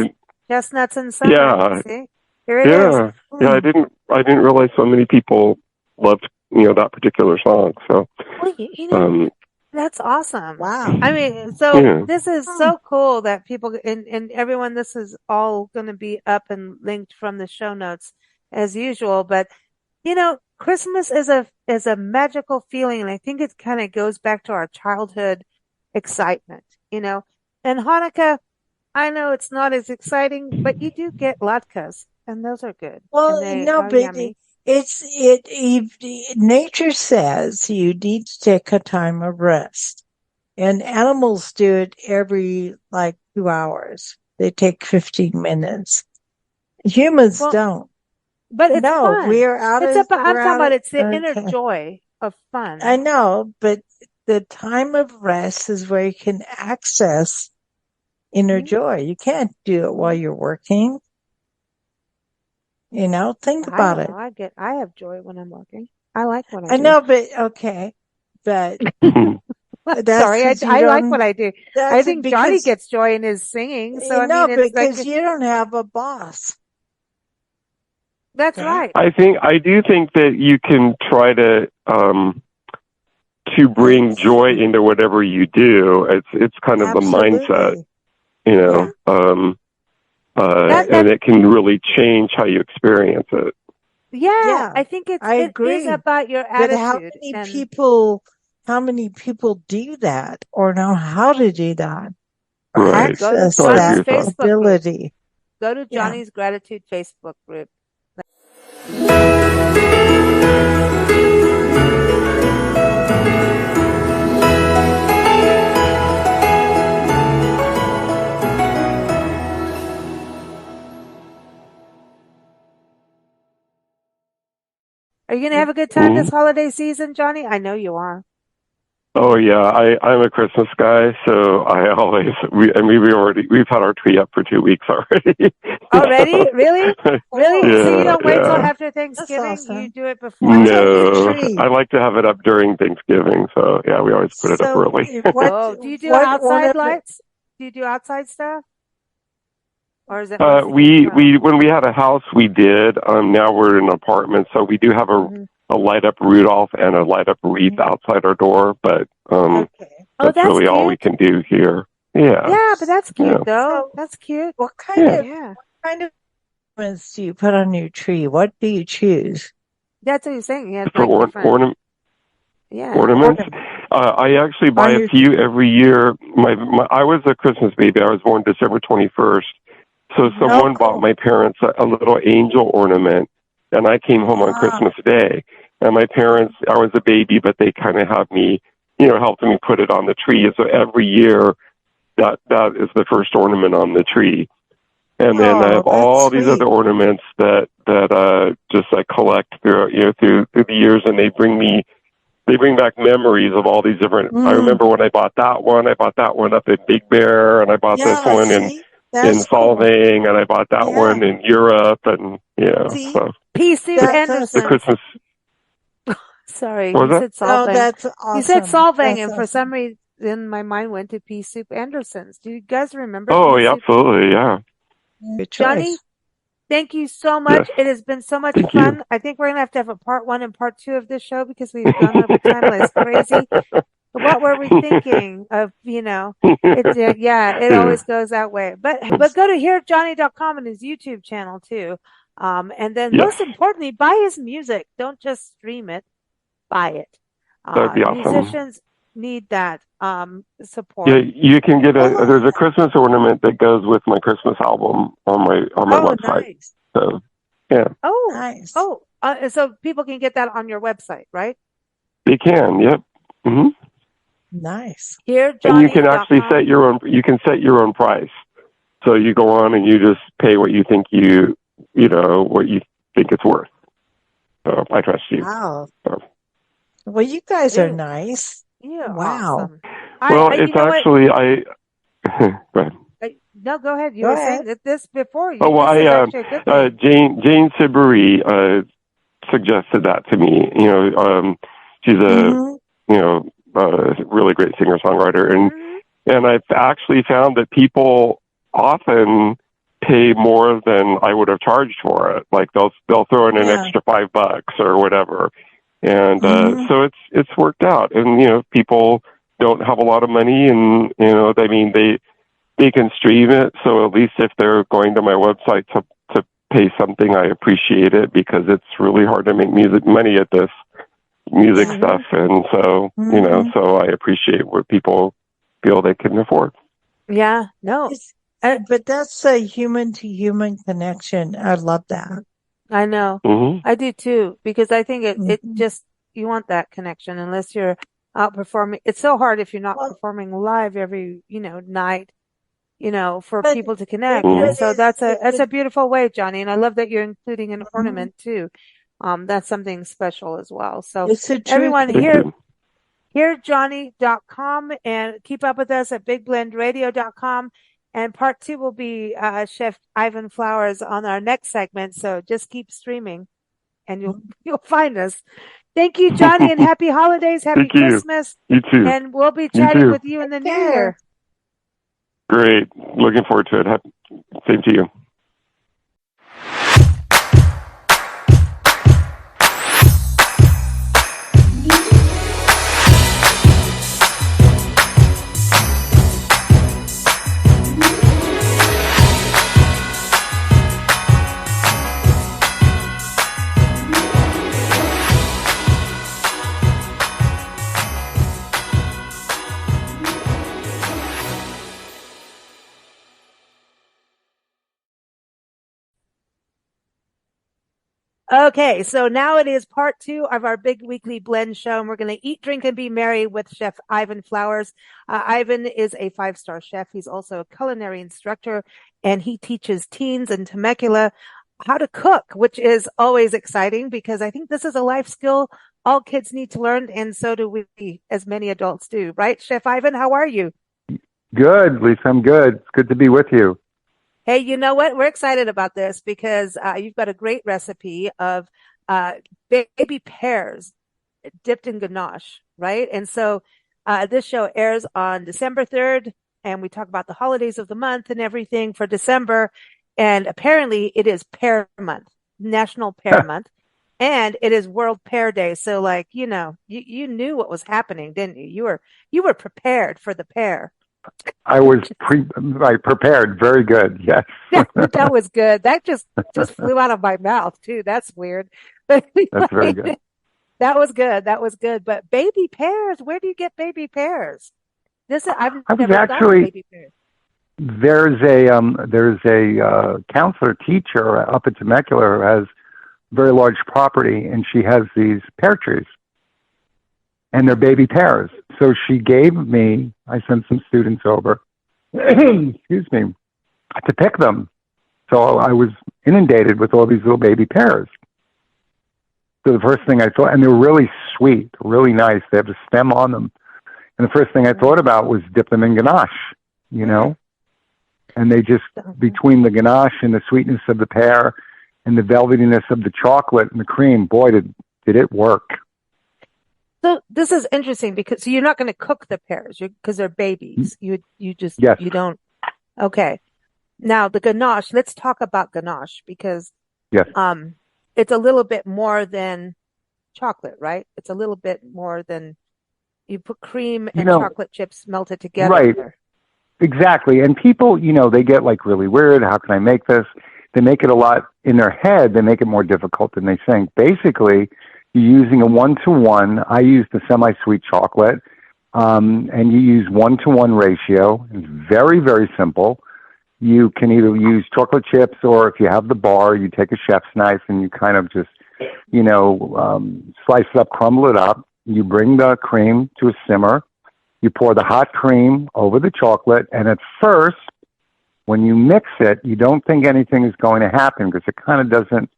chestnuts and summer. Yeah. See? Here it is. Yeah, I didn't realize so many people loved, that particular song. So, that's awesome. Wow. I mean, so this is so cool that people and everyone, this is all going to be up and linked from the show notes as usual. But, Christmas is a magical feeling. And I think it kind of goes back to our childhood excitement, and Hanukkah, I know it's not as exciting, but you do get latkes and those are good. Well, but yummy. Nature says you need to take a time of rest, and animals do it every 2 hours. They take 15 minutes. Humans don't. But it's fun. We're out I'm of. talking about it's the inner joy of fun. I know, but the time of rest is where you can access inner joy. You can't do it while you're working. Think about it. I have joy when I'm working. I like what I do. I know, but okay. But sorry, I like what I do. I think Johnny gets joy in his singing. So because you don't have a boss. That's right. I do think that you can try to bring joy into whatever you do. It's kind of the mindset, and it can really change how you experience it. Yeah, I think it is about your attitude. But how many people do that or know how to do that? Right. Access that ability. Go to Johnny's Gratitude Facebook group. Are you going to have a good time this holiday season, Johnny? I know you are. Oh yeah, I'm a Christmas guy, so we've had our tree up for 2 weeks already. Already? Really? Really? Yeah, So you don't wait till yeah. after Thanksgiving? Awesome. You do it before? No, I like to have it up during Thanksgiving. So yeah, we always put it up early. Oh, do you do outside lights? Do you do outside stuff? Or is it we when we had a house, we did. Now we're in an apartment, so we do have a light up Rudolph and a light up wreath outside our door. But that's really cute. all we can do here. Yeah. Yeah, but that's cute though. That's cute. What kind of ornaments do you put on your tree? What do you choose? That's what you're saying. Yeah, for ornaments. I actually buy a few every year. I was a Christmas baby. I was born December 21st. So someone bought my parents a little angel ornament, and I came home on Christmas Day. And my parents, I was a baby, but they kind of have me, helped me put it on the tree. And so every year, that is the first ornament on the tree. And then I have all these other ornaments that just I collect through the years, and they bring back memories of all these different. I remember when I bought that one up at Big Bear, and I bought this one in Solvang, and I bought that one in Europe, and so Pea Soup Anderson. The Christmas. Sorry, you said Solvang. Oh, that's awesome. You said Solvang, and for some reason my mind went to Pea Soup Andersons. Do you guys remember? Oh, yeah, absolutely, yeah. Johnny, thank you so much. It has been so much fun. I think we're going to have a part 1 and part 2 of this show because we've gone over time like crazy. What were we thinking of, it always goes that way. But go to hearjohnny.com and his YouTube channel too. And then most importantly, buy his music. Don't just stream it, buy it. That'd be awesome. Musicians need that support. Yeah, you can get there's a Christmas ornament that goes with my Christmas album on my website. Nice. So, yeah. Oh, nice. Oh, so people can get that on your website, right? They can. Yep. Mm-hmm. Nice. And you can actually set your own. You can set your own price. So you go on and you just pay what you think what you think it's worth. So I trust you. Wow. So. Well, you guys are nice. Yeah. Wow. Awesome. Well, it's actually go ahead. No, go ahead. You were saying this before. Oh, well, Jane Siberry suggested that to me. She's a really great singer-songwriter, and I've actually found that people often pay more than I would have charged for it. Like they'll throw in an extra $5 or whatever, and so it's worked out. And people don't have a lot of money, and they can stream it. So at least if they're going to my website to pay something, I appreciate it because it's really hard to make money at this music stuff, and so so I appreciate what people feel they can afford. Yeah, no, but that's a human to human connection. I love that. I know, I do too, because I think it just you want that connection unless you're out performing. It's so hard if you're not performing live every night, for people to connect, and so that's a beautiful way, Johnny, and I love that you're including an ornament too. That's something special as well. So everyone hearjohnny.com and keep up with us at bigblendradio.com. And part 2 will be Chef Ivan Flowers on our next segment. So just keep streaming and you'll find us. Thank you, Johnny, and happy holidays. Happy Christmas. You too. And we'll be chatting with you in the new year. Great. Looking forward to it. Same to you. Okay, so now it is part 2 of our big weekly blend show, and we're going to eat, drink, and be merry with Chef Ivan Flowers. Ivan is a 5-star chef. He's also a culinary instructor, and he teaches teens in Temecula how to cook, which is always exciting because I think this is a life skill all kids need to learn, and so do we, as many adults do. Right, Chef Ivan? How are you? Good, Lisa. I'm good. It's good to be with you. Hey, you know what? We're excited about this because you've got a great recipe of uh, baby pears dipped in ganache, right? And so this show airs on December 3rd, and we talk about the holidays of the month and everything for December. And apparently, it is Pear Month, National Pear Month, and it is World Pear Day. So, like, you knew what was happening, didn't you? You were prepared for the pear. I was prepared. Very good. Yes. That was good. That just flew out of my mouth too. That's weird. But That's very good. that was good. That was good. But baby pears, where do you get baby pears? I've never gotten baby pears. There's a counselor teacher up at Temecula who has very large property, and she has these pear trees, and they're baby pears. So she gave me, I sent some students over, excuse me, to pick them. So I was inundated with all these little baby pears. So the first thing I thought, and they're really sweet, really nice. They have a stem on them. And the first thing I thought about was dip them in ganache, And they just, between the ganache and the sweetness of the pear and the velvetiness of the chocolate and the cream, boy, did it work. So this is interesting because you're not going to cook the pears because they're babies. You just, yes. You don't. Okay. Now the ganache, let's talk about ganache because, yes. It's a little bit more than chocolate, right? It's a little bit more than you put cream and chocolate chips melted together. Right. Exactly. And people, they get like really weird. How can I make this? They make it a lot in their head. They make it more difficult than they think. Basically, you're using a 1-to-1. I use the semi-sweet chocolate, and you use 1-to-1 ratio. It's very, very simple. You can either use chocolate chips, or if you have the bar, you take a chef's knife and you kind of just, slice it up, crumble it up. You bring the cream to a simmer. You pour the hot cream over the chocolate, and at first, when you mix it, you don't think anything is going to happen because it kind of doesn't.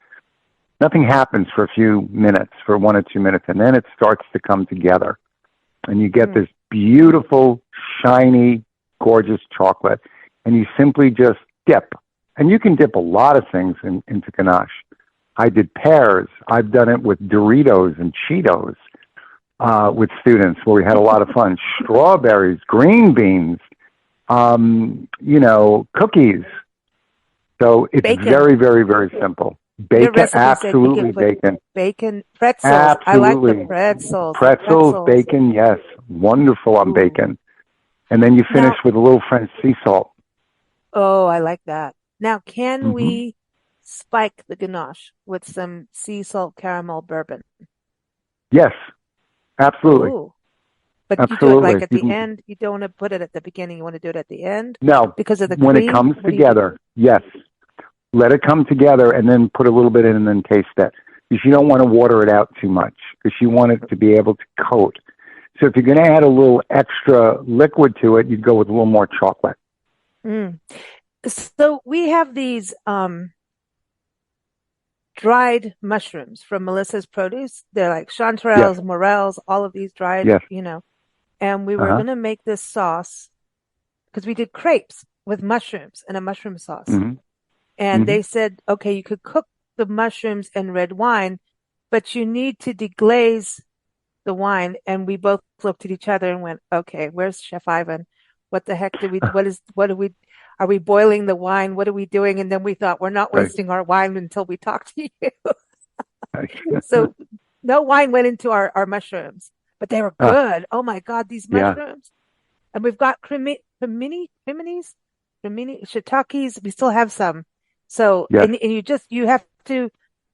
Nothing happens for a few minutes, for 1 or 2 minutes, and then it starts to come together. And you get this beautiful, shiny, gorgeous chocolate. And you simply just dip. And you can dip a lot of things into ganache. I did pears. I've done it with Doritos and Cheetos with students where we had a lot of fun. Strawberries, green beans, cookies. So it's bacon. Very, very, very simple. Bacon, absolutely bacon. Bacon, pretzels. Absolutely. I like the pretzels. Pretzels, bacon, yes. Wonderful on bacon. And then you finish with a little French sea salt. Oh, I like that. Now, can we spike the ganache with some sea salt caramel bourbon? Yes, absolutely. Ooh. But absolutely. You do it like at the end. You don't want to put it at the beginning. You want to do it at the end? No. Because of the when cream? It comes together, yes. Let it come together and then put a little bit in and then taste it. Because you don't want to water it out too much because you want it to be able to coat. So if you're going to add a little extra liquid to it, you'd go with a little more chocolate. Mm. So we have these dried mushrooms from Melissa's Produce. They're like chanterelles, morels, all of these dried, And we were going to make this sauce because we did crepes with mushrooms and a mushroom sauce. And they said, okay, you could cook the mushrooms in red wine, but you need to deglaze the wine. And we both looked at each other and went, okay, where's Chef Ivan? What the heck are we boiling the wine? What are we doing? And then we thought, we're not wasting our wine until we talk to you. So no wine went into our mushrooms, but they were good. Oh my God, these mushrooms. And we've got creminis, shiitakes. We still have some. So, and you have to,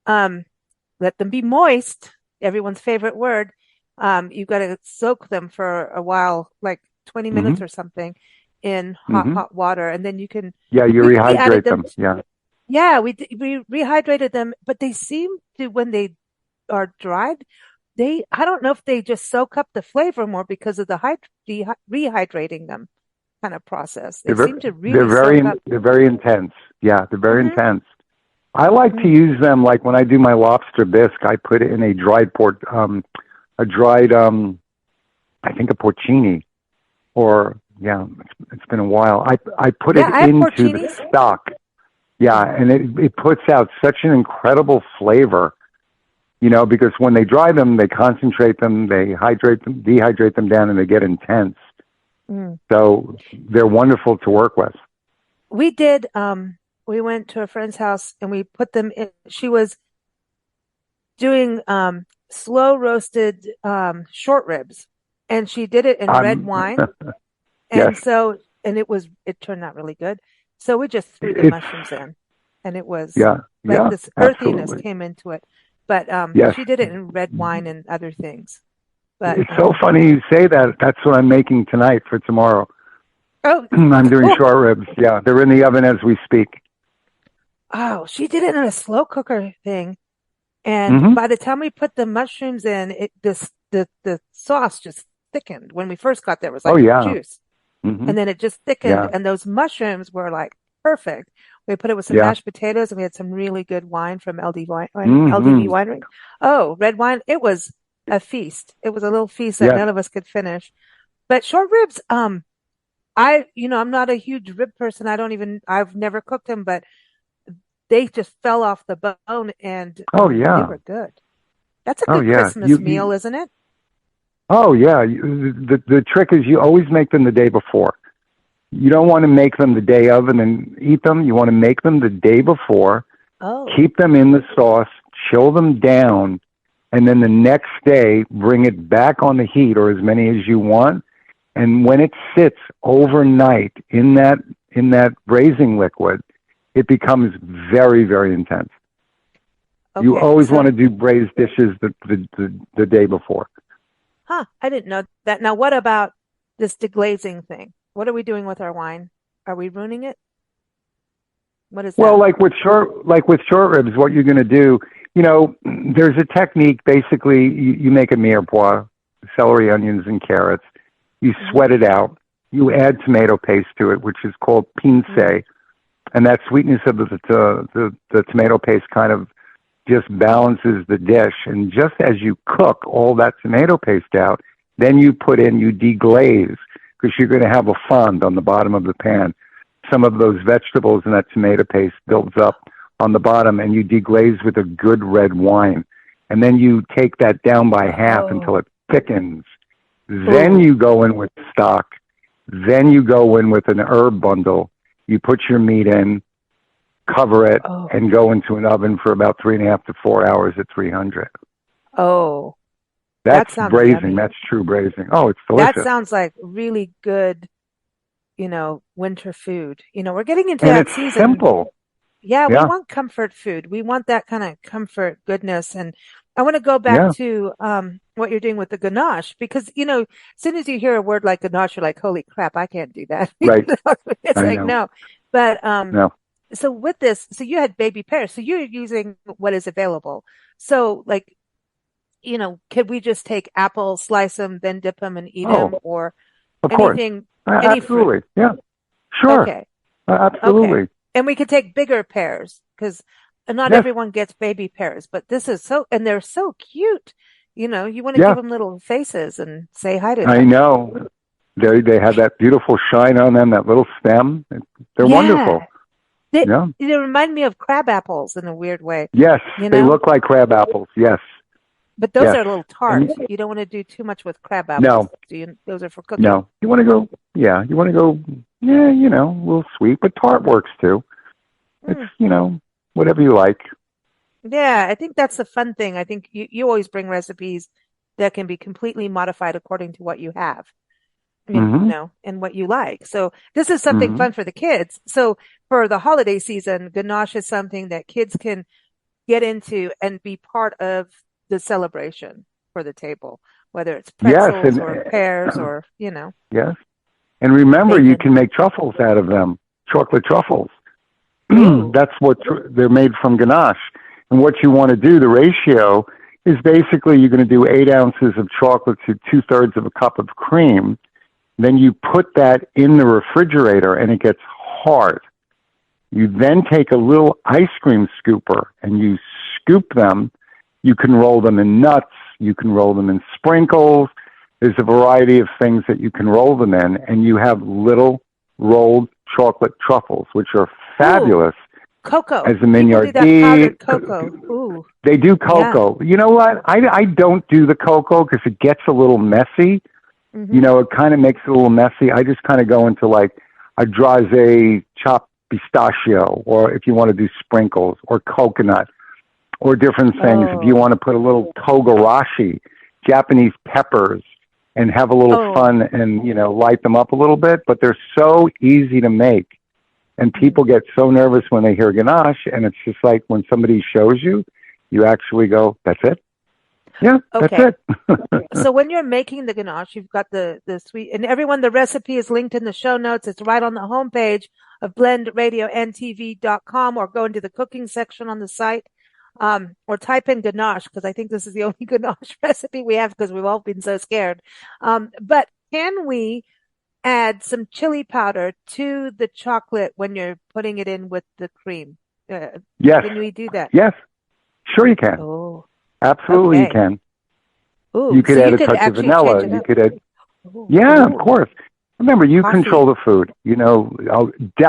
let them be moist. Everyone's favorite word. You've got to soak them for a while, like 20 minutes or something in hot water. And then you can. Yeah, you rehydrate them. Yeah, we rehydrated them, but they seem to, when they are dried, I don't know if they just soak up the flavor more because of the rehydrating them kind of process. They seem to really they're very intense. Yeah, they're very intense. I like to use them like when I do my lobster bisque, I put it in a dried I think a porcini, or it's been a while. I put it into the stock. Yeah, and it puts out such an incredible flavor, because when they dry them, they concentrate them, they dehydrate them down, and they get intense. So they're wonderful to work with. We did, we went to a friend's house and we put them in. She was doing slow roasted short ribs, and she did it in red wine. And yes. It turned out really good. So we just threw the mushrooms in, and it was this earthiness absolutely. came into it. But Yes. she did it in red wine and other things. But It's so funny you say that. That's what I'm making tonight for tomorrow. Oh, I'm doing cool. short ribs. Yeah, they're in the oven as we speak. Oh, she did it in a slow cooker thing. And by the time we put the mushrooms in, the sauce just thickened. When we first got there, it was like juice. And then it just thickened, and those mushrooms were like perfect. We put it with some mashed potatoes, and we had some really good wine from LDV Winery. Oh, red wine. It was a feast. It was a little feast that none of us could finish. But short ribs, I'm not a huge rib person. I've never cooked them, but they just fell off the bone, and they were good. That's a good Christmas meal, isn't it? Oh yeah. The trick is you always make them the day before. You don't want to make them the day of and then eat them. You want to make them the day before. Oh. Keep them in the sauce, chill them down, and then the next day bring it back on the heat, or as many as you want. And when it sits overnight in that braising liquid, it becomes very, very intense. Okay, you always want to do braised dishes the day before. Huh, I didn't know that. Now, what about this deglazing thing? What are we doing with our wine? Are we ruining it? What is that? Well, like with short ribs, what you're going to do, there's a technique. Basically, you make a mirepoix, celery, onions, and carrots. You sweat it out. You add tomato paste to it, which is called pince. And that sweetness of the tomato paste kind of just balances the dish. And just as you cook all that tomato paste out, then you deglaze, because you're going to have a fond on the bottom of the pan. Some of those vegetables and that tomato paste builds up on the bottom, and you deglaze with a good red wine. And then you take that down by half until it thickens. Then you go in with stock. Then you go in with an herb bundle. You put your meat in, cover it, and go into an oven for about 3.5 to 4 hours at 300. Oh, that's braising. Yummy. That's true braising. Oh, it's delicious. That sounds like really good, winter food. We're getting into that season. It's simple. Yeah, we want comfort food. We want that kind of comfort goodness. And I want to go back to what you're doing with the ganache, because, as soon as you hear a word like ganache, you're like, holy crap, I can't do that. Right. It's like, no. But no. So with this, so you had baby pears, so you're using what is available. So like, could we just take apples, slice them, then dip them and eat them, or anything? Absolutely. Yeah. Sure. Okay. Absolutely. Okay. And we could take bigger pears, because not everyone gets baby pears, but this is and they're so cute. You want to give them little faces and say hi to them. I know. They have that beautiful shine on them, that little stem. They're wonderful. They remind me of crab apples in a weird way. Yes, they look like crab apples. Yes. But those are a little tart. You don't want to do too much with crab apples. No. Those are for cooking. No. You want to go, a little sweet, but tart works too. It's, whatever you like. Yeah, I think that's the fun thing. I think you always bring recipes that can be completely modified according to what you have. And what you like. So this is something fun for the kids. So for the holiday season, ganache is something that kids can get into and be part of the celebration for the table, whether it's pretzels or pears or, Yes. And remember, you can make truffles out of them, chocolate truffles. That's what they're made from ganache. And what you want to do, the ratio, is basically you're going to do 8 ounces of chocolate to 2/3 of a cup of cream. Then you put that in the refrigerator and it gets hard. You then take a little ice cream scooper and you scoop them. You can roll them in nuts. You can roll them in sprinkles. There's a variety of things that you can roll them in, and you have little rolled chocolate truffles, which are fabulous. Cocoa. as a mignardine. Cocoa. Ooh. They do cocoa. Yeah. You know what? I don't do the cocoa because it gets a little messy. Mm-hmm. You know, it kind of makes it a little messy. I just kind of go into like a Draze chopped pistachio, or if you want to do sprinkles, or coconut, or different things. If you want to put a little togarashi, Japanese peppers, and have a little fun and, you know, light them up a little bit. But they're so easy to make. And people get so nervous when they hear ganache, and it's just like when somebody shows you, you actually go, that's it? Yeah, that's it. So when you're making the ganache, you've got the sweet, and everyone, the recipe is linked in the show notes. It's right on the homepage of BlendRadioNTV.com, or go into the cooking section on the site, or type in ganache, because I think this is the only ganache recipe we have because we've all been so scared. But can we add some chili powder to the chocolate when you're putting it in with the cream? Yes. Can we do that? Yes. Sure you can. Oh. Absolutely you can. Ooh, you could add a touch of vanilla. You could add... Yeah, of course. Remember, you control the food. You know, I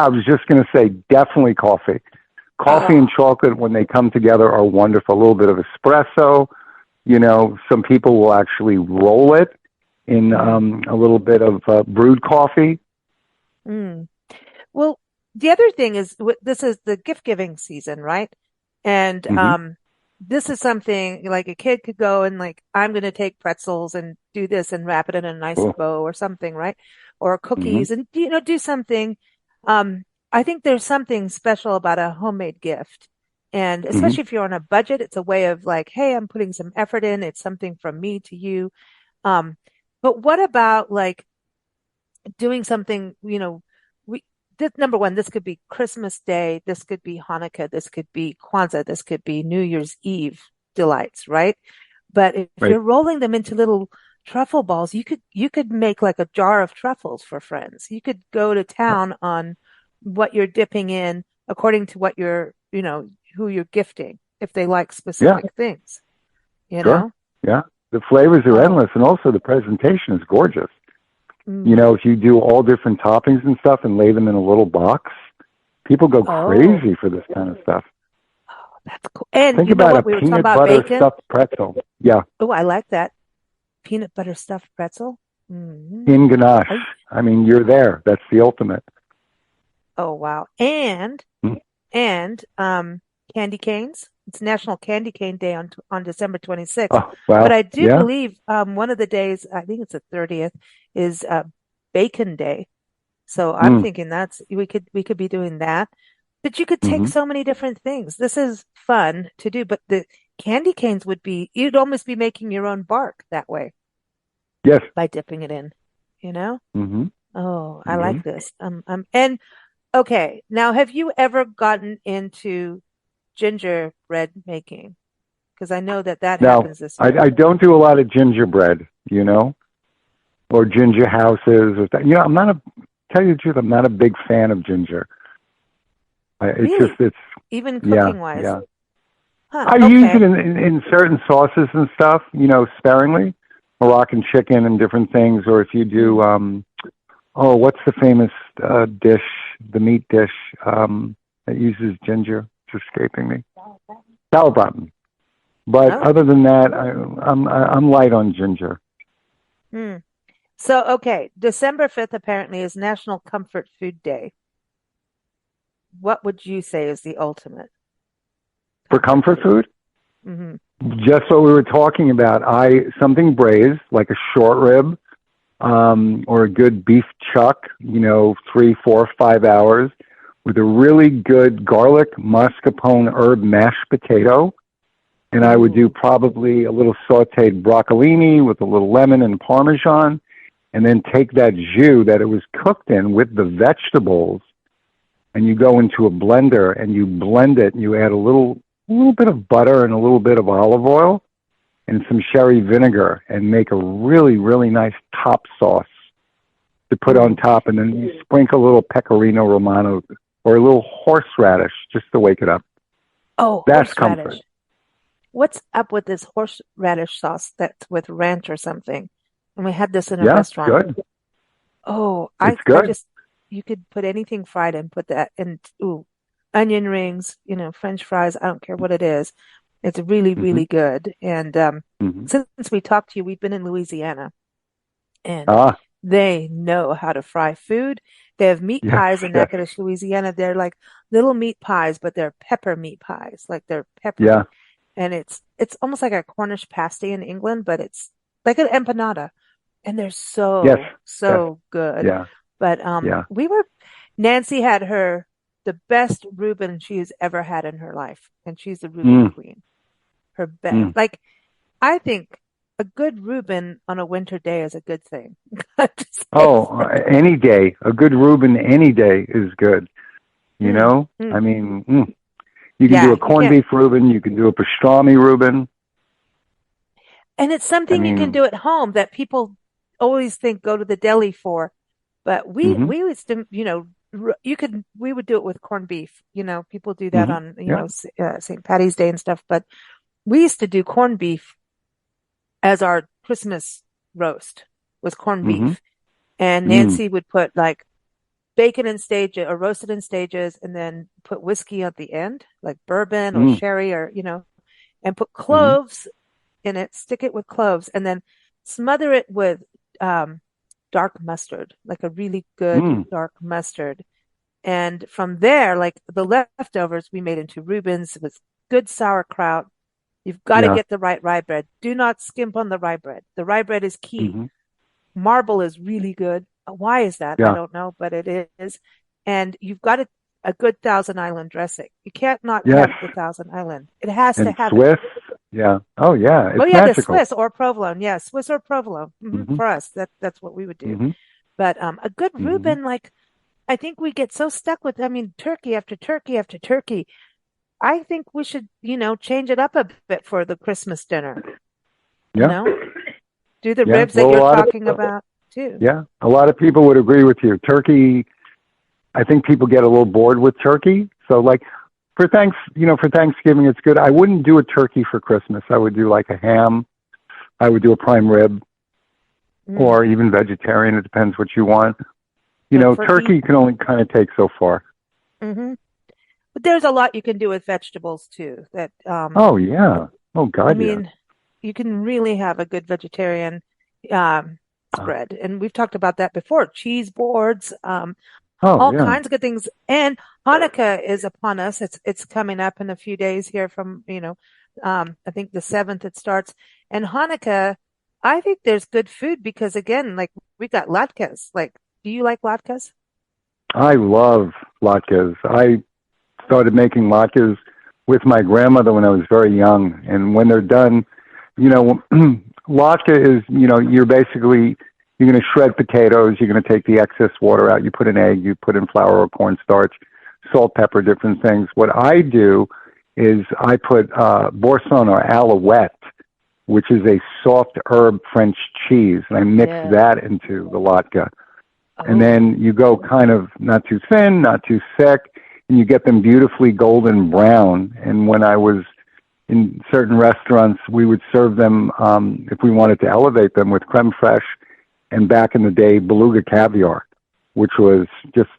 was just going to say, definitely coffee. Coffee and chocolate, when they come together, are wonderful. A little bit of espresso. You know, some people will actually roll it in a little bit of brewed coffee. Mm. Well, the other thing is, this is the gift-giving season, right? And this is something like a kid could go and like, I'm going to take pretzels and do this and wrap it in a nice bow or something, right? Or cookies and, you know, do something. I think there's something special about a homemade gift. And especially if you're on a budget, it's a way of like, hey, I'm putting some effort in. It's something from me to you. But what about like doing something, you know, number one, this could be Christmas Day. This could be Hanukkah. This could be Kwanzaa. This could be New Year's Eve delights, right? But if you're rolling them into little truffle balls, you could make like a jar of truffles for friends. You could go to town on what you're dipping in according to what you're, you know, who you're gifting, if they like specific things, you know? Yeah. The flavors are endless, and also the presentation is gorgeous. You know, if you do all different toppings and stuff and lay them in a little box, people go crazy for this kind of stuff. Oh, that's cool. And think about a peanut butter stuffed pretzel. Yeah. Oh, I like that. Peanut butter stuffed pretzel. Mm-hmm. In ganache. I mean, you're there. That's the ultimate. Oh, wow. And candy canes. It's National Candy Cane Day on December 26th. Oh, wow. But I do believe one of the days, I think it's the 30th, is Bacon Day. So I'm thinking we could be doing that. But you could take so many different things. This is fun to do, but the candy canes you'd almost be making your own bark that way. Yes. By dipping it in, you know? Mm-hmm. Oh, I like this. And okay, now have you ever gotten into gingerbread making? Because I know that happens this year. I don't do a lot of gingerbread, you know, or ginger houses. Or you know, tell you the truth, I'm not a big fan of ginger. It's even cooking wise. Yeah. Huh, I use it in certain sauces and stuff, you know, sparingly, Moroccan chicken and different things. Or if you do, what's the famous dish, the meat dish that uses ginger? Escaping me. Sauerbraten. But other than that, I'm light on ginger. So, okay, December 5th apparently is National Comfort Food Day. What would you say is the ultimate? For comfort food? Just what we were talking about. Something braised, like a short rib, or a good beef chuck, you know, 3, 4, 5 hours, with a really good garlic mascarpone herb mashed potato. And I would do probably a little sauteed broccolini with a little lemon and Parmesan, and then take that jus that it was cooked in with the vegetables, and you go into a blender and you blend it, and you add a little bit of butter and a little bit of olive oil and some sherry vinegar, and make a really, really nice top sauce to put on top. And then you sprinkle a little pecorino romano or a little horseradish just to wake it up. Oh, that's comfort. What's up with this horseradish sauce that's with ranch or something? And we had this in a restaurant. Good. Oh, it's good. You could put anything fried and put that in. Ooh, onion rings, French fries. I don't care what it is. It's really, really good. And since we talked to you, we've been in Louisiana, and they know how to fry food. They have meat pies in Natchitoches, Louisiana. They're like little meat pies, but they're pepper meat pies. Like they're peppery. Yeah. And it's almost like a Cornish pasty in England, but it's like an empanada. And they're so good. Yeah. But Nancy had the best Reuben she's ever had in her life. And she's the Reuben queen. Her best. Like, I think a good Reuben on a winter day is a good thing. Any day. A good Reuben any day is good. I mean, you can do a corned beef Reuben. You can do a pastrami Reuben. And it's something you can do at home that people always think go to the deli for. But we used to, we would do it with corned beef. People do that on, St. Patty's Day and stuff. But we used to do corned beef as our Christmas roast, was corned beef. And Nancy would put like bacon in stages or roasted in stages, and then put whiskey at the end, like bourbon or sherry or, and put cloves in it, stick it with cloves, and then smother it with dark mustard, like a really good dark mustard. And from there, like the leftovers we made into Reubens with good sauerkraut. You've got to get the right rye bread. Do not skimp on the rye bread. The rye bread is key. Marble is really good. Why is that? I don't know, but it is. And you've got a good Thousand Island dressing. You can't not have the Thousand Island. It has to have Swiss. Yeah. Oh, yeah. It's magical. The Swiss or provolone. Yeah, Swiss or provolone. For us, that's what we would do. But a good Reuben, like, I think we get so stuck with, turkey after turkey after turkey. I think we should, change it up a bit for the Christmas dinner. Yeah. Do the ribs that you're talking about too. Yeah. A lot of people would agree with you. Turkey, I think people get a little bored with turkey. So like for Thanksgiving, it's good. I wouldn't do a turkey for Christmas. I would do like a ham. I would do a prime rib or even vegetarian. It depends what you want. Turkey can only kind of take so far. But there's a lot you can do with vegetables too. That oh yeah, oh god, you can really have a good vegetarian spread, and we've talked about that before. Cheese boards, all kinds of good things. And Hanukkah is upon us. It's coming up in a few days here. From I think the 7th it starts. And Hanukkah, I think there's good food because again, like we got latkes. Like, do you like latkes? I love latkes. I started making latkes with my grandmother when I was very young. And when they're done, latke is, you're going to shred potatoes. You're going to take the excess water out. You put an egg, you put in flour or cornstarch, salt, pepper, different things. What I do is I put boursin or alouette, which is a soft herb French cheese, and I mix that into the latke. And then you go kind of not too thin, not too thick, and you get them beautifully golden brown. And when I was in certain restaurants, we would serve them, if we wanted to elevate them, with creme fraiche and back in the day, beluga caviar, which was just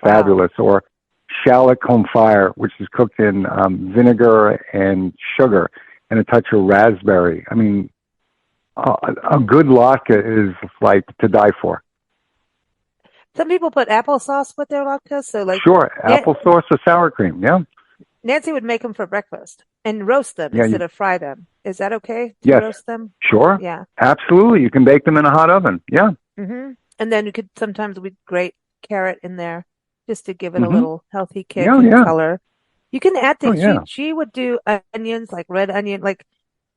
fabulous. Or shallot confire, which is cooked in vinegar and sugar and a touch of raspberry. I mean, a good latke is like to die for. Some people put applesauce with their latkes, so like applesauce or sour cream. Yeah, Nancy would make them for breakfast and roast them instead of fry them. Is that okay? Roast them? Sure. Yeah, absolutely. You can bake them in a hot oven. Yeah. And then we grate carrot in there just to give it a little healthy kick and color. You can add things. She would do onions, like red onion, like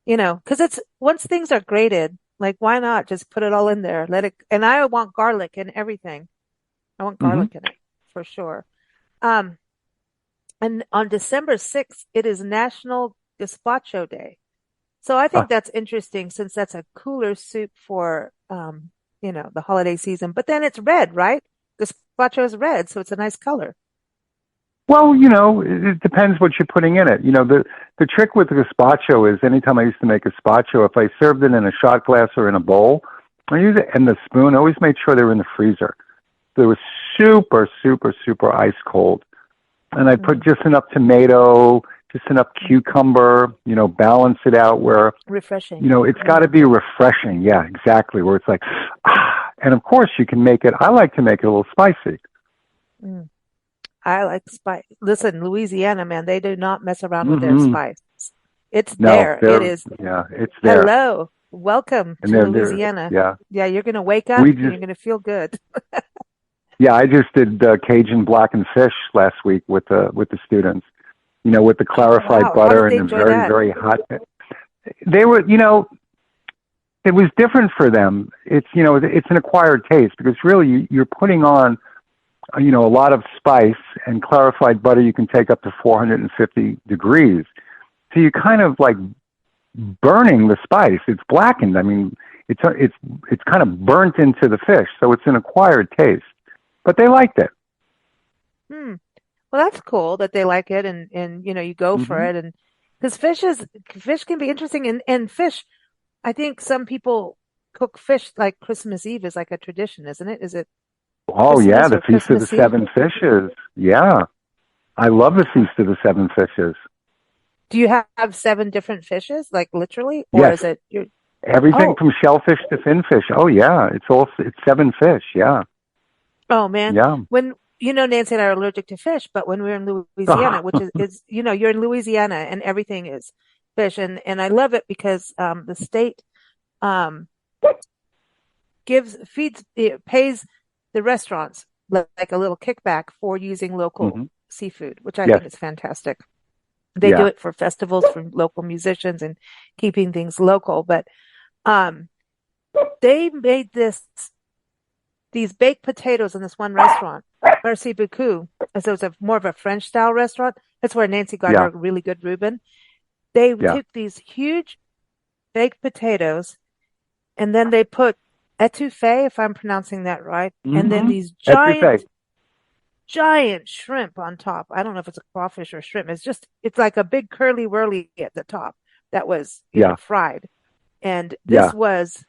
because it's once things are grated, like why not just put it all in there? And I want garlic in everything. I want garlic in it for sure. And on December 6th, it is National Gazpacho Day. So I think that's interesting since that's a cooler soup for, the holiday season. But then it's red, right? Gazpacho is red, so it's a nice color. Well, it depends what you're putting in it. The trick with the gazpacho is anytime I used to make gazpacho, if I served it in a shot glass or in a bowl, I use it and the spoon. I always made sure they were in the freezer. They were super, super, super ice cold. and I put just enough tomato, just enough cucumber, balance it out where refreshing. It's got to be refreshing. Yeah, exactly. Where it's like, and of course you can make it. I like to make it a little spicy. I like spice. Listen, Louisiana, man, they do not mess around with their spice. It's there. It is. Yeah, it's there. Hello. Welcome to Louisiana. Yeah, you're going to wake up and you're going to feel good. Yeah, I just did Cajun blackened fish last week with the students. With the clarified butter and the very, very hot. They were, it was different for them. It's, it's an acquired taste because really you're putting on, a lot of spice, and clarified butter you can take up to 450 degrees. So you're kind of like burning the spice. It's blackened. I mean, it's kind of burnt into the fish. So it's an acquired taste, but they liked it. Well, that's cool that they like it, and you go for it, and because fish can be interesting, and fish, I think some people cook fish like Christmas Eve is like a tradition, isn't it? Is it? Oh Christmas yeah, the Feast Christmas of the Seven Fishes. Yeah, I love the Feast of the Seven Fishes. Do you have 7 different fishes, like literally, or yes. is it everything from shellfish to finfish? Oh yeah, it's 7 fish. Yeah. Oh man. Yeah. When Nancy and I are allergic to fish, but when we're in Louisiana, which is you're in Louisiana and everything is fish, and I love it because the state pays the restaurants like a little kickback for using local seafood, which I think is fantastic. They do it for festivals, for local musicians, and keeping things local. But they made these baked potatoes in this one restaurant, Merci Beaucoup, as it was more of a French style restaurant. That's where Nancy got her really good Reuben. They took these huge baked potatoes, and then they put etouffee, if I'm pronouncing that right, and then these giant shrimp on top. I don't know if it's a crawfish or shrimp. It's like a big curly whirly at the top that was fried. And this was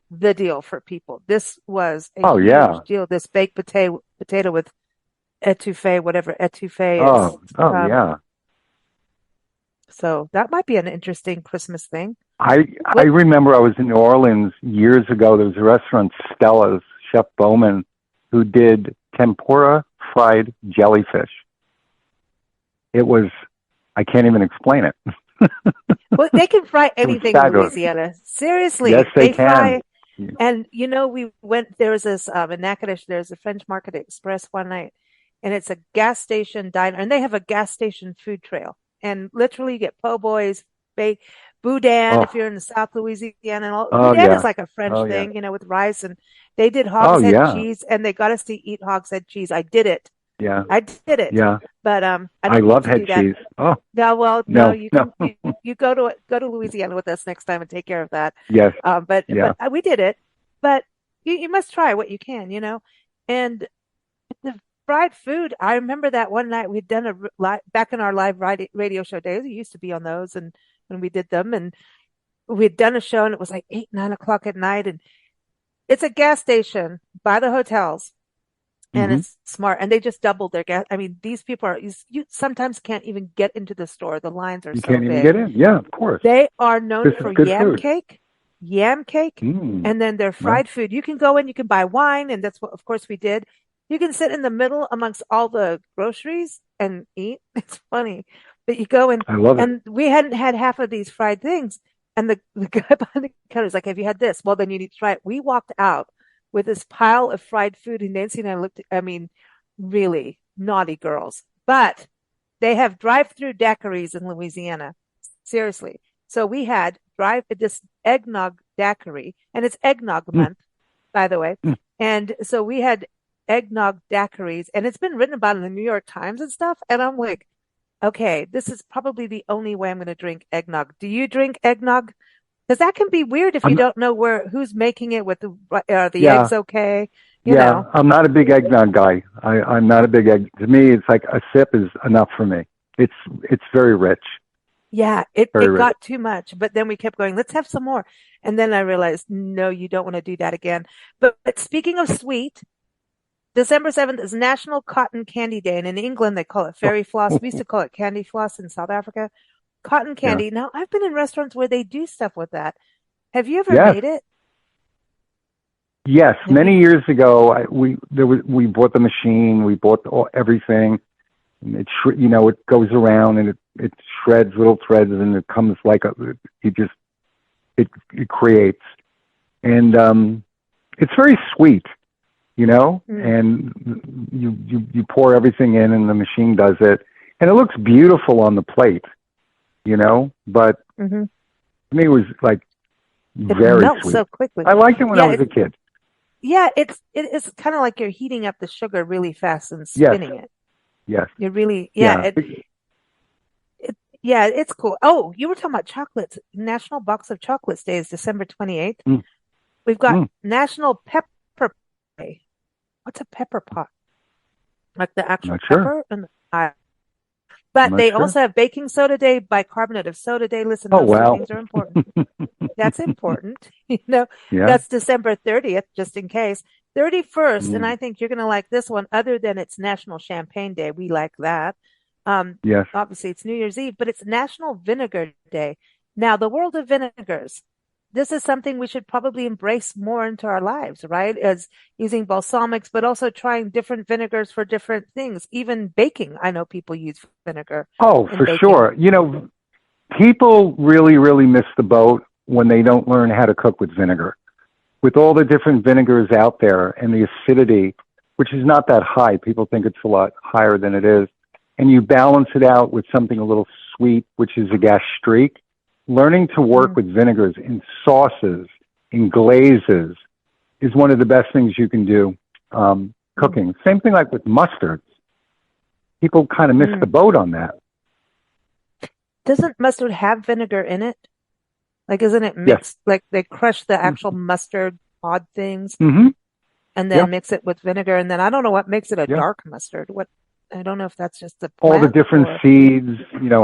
the deal for people. This was a huge deal. This baked potato with etouffee, whatever etouffee is. Yeah. So that might be an interesting Christmas thing. I remember I was in New Orleans years ago. There was a restaurant, Stella's, Chef Bowman, who did tempura fried jellyfish. It was, I can't even explain it. Well, they can fry anything in Louisiana. Seriously. Yes, they can. Fry, and we went, there was this, in Natchitoches, there's a French Market Express one night, and it's a gas station diner, and they have a gas station food trail. And literally you get po' boys, boudin, if you're in the South Louisiana, and all. Boudin is like a French thing, with rice, and they did hog's head cheese, and they got us to eat hog's head cheese. I did it. Yeah. I did it. Yeah. But I love head cheese. Oh. No, well, no, you can you go to Louisiana with us next time and take care of that. Yes. But we did it. But you must try what you can, And the fried food, I remember that one night we'd done back in our live radio show days. We used to be on those, and when we did them, and we'd done a show, and it was like 8, 9 o'clock at night, and it's a gas station by the hotels. And it's smart. And they just doubled their gas. I mean, these people you sometimes can't even get into the store. The lines are so big. You can't even get in. Yeah, of course. They are known for yam cake, and then their fried food. You can go in, you can buy wine, and that's what, of course, we did. You can sit in the middle amongst all the groceries and eat. It's funny. But you go in. I love it. And we hadn't had half of these fried things. And the guy behind the counter was like, have you had this? Well, then you need to try it. We walked out with this pile of fried food, and Nancy and I looked, really naughty girls, but they have drive-through daiquiris in Louisiana. Seriously. So we had this eggnog daiquiri, and it's eggnog month, by the way. And so we had eggnog daiquiris, and it's been written about in the New York Times and stuff. And I'm like, okay, this is probably the only way I'm going to drink eggnog. Do you drink eggnog? Because that can be weird if you don't know who's making it with the eggs. Okay, you know. I'm not a big eggnog guy. I'm not a big egg. To me, it's like a sip is enough for me. It's very rich. Yeah, it got too much, but then we kept going. Let's have some more, and then I realized, no, you don't want to do that again. But speaking of sweet, December 7th is National Cotton Candy Day. And in England, they call it fairy floss. We used to call it candy floss in South Africa. Cotton candy. Yeah. Now, I've been in restaurants where they do stuff with that. Have you ever made it? Yes. Many years ago, we bought the machine. We bought everything. It goes around and it shreds little threads and it comes like it creates. And it's very sweet, and you pour everything in and the machine does it. And it looks beautiful on the plate, but to me it was like very melts sweet. So quickly. I liked it when I was a kid. Yeah, it is kind of like you're heating up the sugar really fast and spinning it. Yes. You're really, it's cool. Oh, you were talking about chocolates. National Box of Chocolates Day is December 28th. We've got National Pepper Day. What's a pepper pot? Like the actual pepper? Sure. But they also have Baking Soda Day, Bicarbonate of Soda Day. Listen, those things are important. That's important. That's December 30th, just in case. 31st, and I think you're going to like this one, other than it's National Champagne Day. We like that. Yes. Obviously, it's New Year's Eve, but it's National Vinegar Day. Now, the world of vinegars. This is something we should probably embrace more into our lives, right? As using balsamics, but also trying different vinegars for different things. Even baking, I know people use vinegar. Oh, for sure. People really, really miss the boat when they don't learn how to cook with vinegar. With all the different vinegars out there and the acidity, which is not that high, people think it's a lot higher than it is, and you balance it out with something a little sweet, which is a gastrique. Learning to work with vinegars in sauces, in glazes, is one of the best things you can do cooking. Same thing like with mustards. People kind of miss the boat on that. Doesn't mustard have vinegar in it? Like, isn't it mixed? Yes. Like they crush the actual mustard pod things and then mix it with vinegar. And then I don't know what makes it a dark mustard. I don't know if that's just the plant. All the different seeds,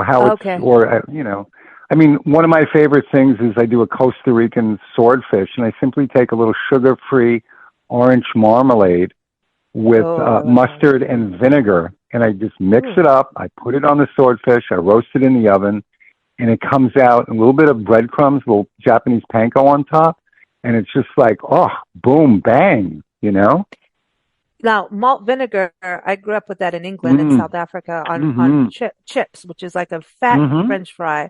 how it's, I mean, one of my favorite things is I do a Costa Rican swordfish, and I simply take a little sugar-free orange marmalade with mustard and vinegar, and I just mix it up. I put it on the swordfish. I roast it in the oven, and it comes out a little bit of breadcrumbs, a little Japanese panko on top, and it's just like, boom, bang, Now, malt vinegar, I grew up with that in England and South Africa on chips, which is like a fat French fry.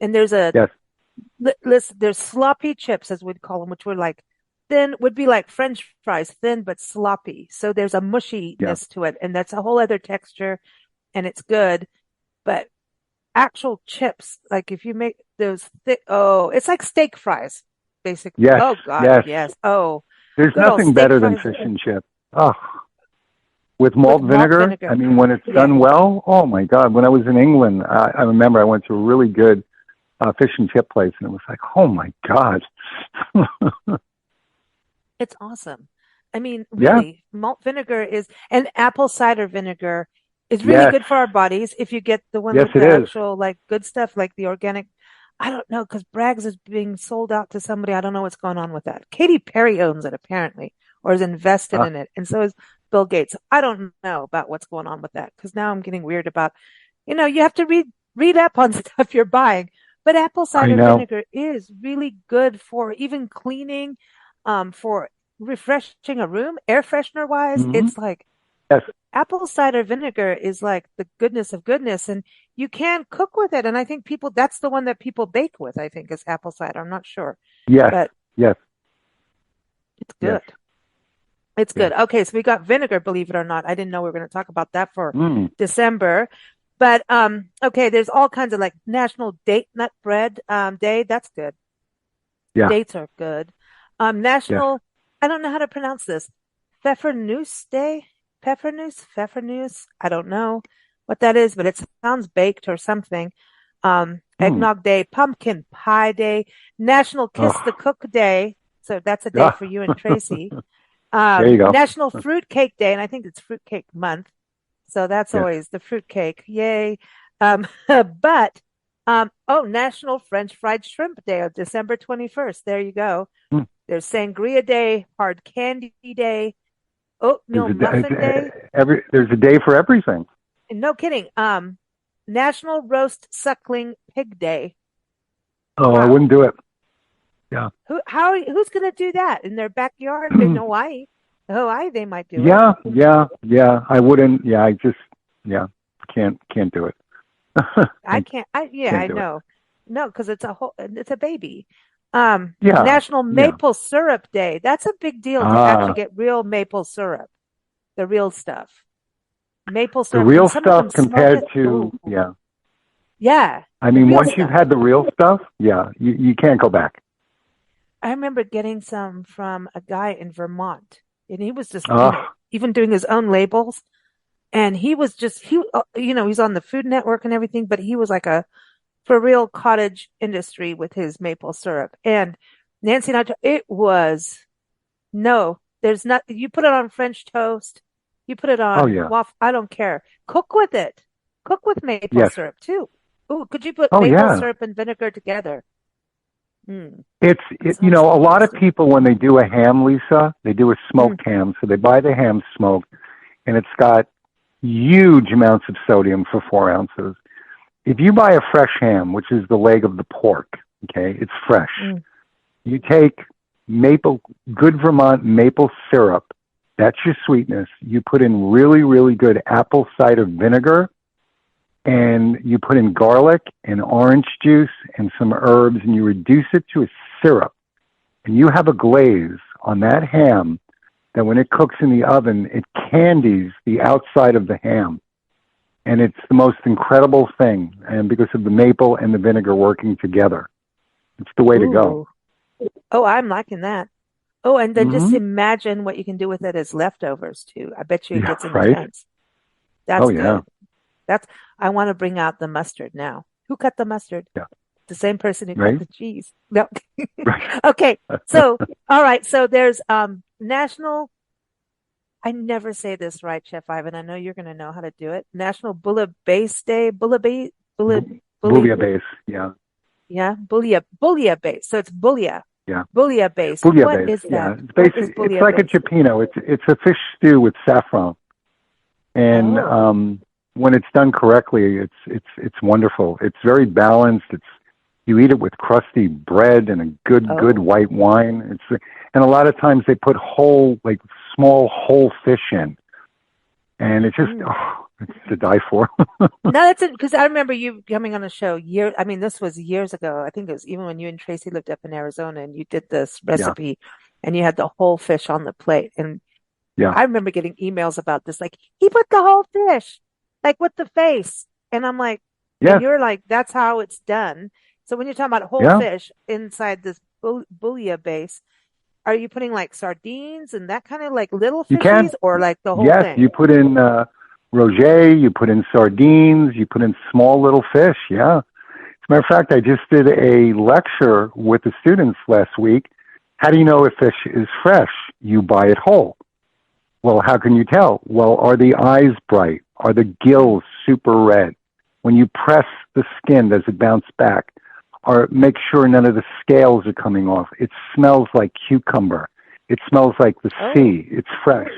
And there's there's sloppy chips, as we'd call them, which were like thin, would be like French fries, thin but sloppy. So there's a mushiness to it, and that's a whole other texture, and it's good. But actual chips, like if you make those thick, it's like steak fries, basically. Yes. Oh God, yes. Oh, there's nothing better than fish and chips. Oh, with malt vinegar. I mean, when it's done well, oh my God. When I was in England, I remember I went to a really good fish and chip place, and it was like, oh my God. It's awesome. I mean, really, malt vinegar and apple cider vinegar is really good for our bodies if you get the one with the actual, like, good stuff, like the organic. I don't know, because Bragg's is being sold out to somebody. I don't know what's going on with that. Katy Perry owns it, apparently, or is invested in it, and so is Bill Gates. I don't know about what's going on with that, because now I'm getting weird about, you have to read up on stuff you're buying. But apple cider vinegar is really good for even cleaning, for refreshing a room, air freshener wise. It's like apple cider vinegar is like the goodness of goodness, and you can cook with it. And I think that's the one that people bake with, I think, is apple cider. I'm not sure. Yes. But it's good. Yes. It's good. Okay. So we got vinegar, believe it or not. I didn't know we were going to talk about that for December. But, okay, there's all kinds of like National Date Nut Bread, Day. That's good. Yeah. Dates are good. National, I don't know how to pronounce this. Pfeffernuss Day? Pfeffernuss? I don't know what that is, but it sounds baked or something. Eggnog Day, Pumpkin Pie Day, National Kiss the Cook Day. So that's a day for you and Tracy. There you go. National Fruit Cake Day, and I think it's Fruit Cake Month. So that's always the fruit cake. Yay. But, National French Fried Shrimp Day of December 21st. There you go. There's Sangria Day, Hard Candy Day. Oatmeal muffin day. There's a day for everything. No kidding. National Roast Suckling Pig Day. Oh, wow. I wouldn't do it. Yeah. Who's going to do that in their backyard in Hawaii? Hawaii, they might do it. Yeah. I wouldn't. Yeah, I just, can't do it. I can't. I know. No, because it's a baby. National Maple Syrup Day. That's a big deal to actually get real maple syrup, the real stuff. Maple syrup. The real stuff compared to, yeah. Yeah. I mean, once you've had the real stuff, you can't go back. I remember getting some from a guy in Vermont, and he was just even doing his own labels. And he was just, he's on the Food Network and everything, but he was like for real cottage industry with his maple syrup. And Nancy and there's not, you put it on French toast, you put it on waffle, I don't care. Cook with it. Cook with maple syrup too. Ooh, could you put maple syrup and vinegar together? It's a lot of people, when they do a ham, Lisa, they do a smoked ham. So they buy the ham smoked, and it's got huge amounts of sodium for 4 ounces. If you buy a fresh ham, which is the leg of the pork, okay, it's fresh. You take good Vermont maple syrup. That's your sweetness. You put in really, really good apple cider vinegar, and you put in garlic and orange juice and some herbs, and you reduce it to a syrup. And you have a glaze on that ham that when it cooks in the oven, it candies the outside of the ham. And it's the most incredible thing, and because of the maple and the vinegar working together. It's the way to go. Oh, I'm liking that. Oh, and then just imagine what you can do with it as leftovers, too. I bet you it gets intense. That's good. I want to bring out the mustard now. Who cut the mustard? Yeah. The same person who cut the cheese. No. Okay. So, all right. So there's National, I never say this right, Chef Ivan. I know you're going to know how to do it. National Bouillabaisse Day. Bouillabaisse, yeah. Yeah, bouillabaisse. So it's bouilla. Yeah. Bouillabaisse. What is that? Yeah. It's like a cioppino. It's a fish stew with saffron. And when it's done correctly, it's wonderful. It's very balanced. You eat it with crusty bread and a good white wine. And a lot of times they put small whole fish in, and it's just it's to die for. No, that's it. Because I remember you coming on a show this was years ago. I think it was even when you and Tracy lived up in Arizona, and you did this recipe, and you had the whole fish on the plate. And I remember getting emails about this, like, he put the whole fish, like with the face, and I'm like, and you're like, that's how it's done. So when you're talking about whole fish inside this bouillabaisse, are you putting like sardines and that kind of like little fishies, or like the whole thing? Yes, you put in roget, you put in sardines, you put in small little fish. Yeah. As a matter of fact, I just did a lecture with the students last week. How do you know if fish is fresh? You buy it whole. Well, how can you tell? Well, are the eyes bright? Are the gills super red? When you press the skin, does it bounce back? Or make sure none of the scales are coming off. It smells like cucumber. It smells like the sea. It's fresh.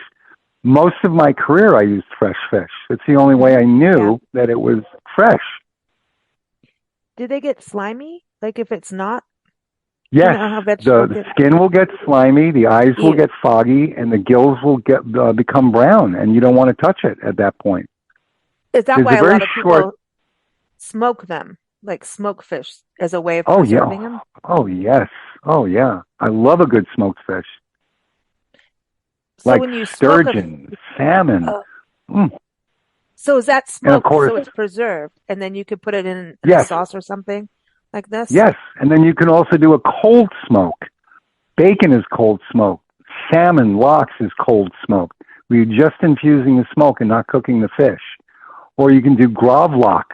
Most of my career, I used fresh fish. It's the only way I knew that it was fresh. Do they get slimy? Like if it's not? Yes. The skin will get slimy, the eyes will get foggy, and the gills will become brown, and you don't want to touch it at that point. Is that why a lot of people smoke them? Like smoke fish as a way of preserving them? Oh, yes. Oh, yeah. I love a good smoked fish. So like when you sturgeon, salmon. So is that smoked, so it's preserved, and then you could put it in a sauce or something like this? Yes, and then you can also do a cold smoke. Bacon is cold smoked. Salmon, lox is cold smoked, where you're just infusing the smoke and not cooking the fish. Or you can do gravlax,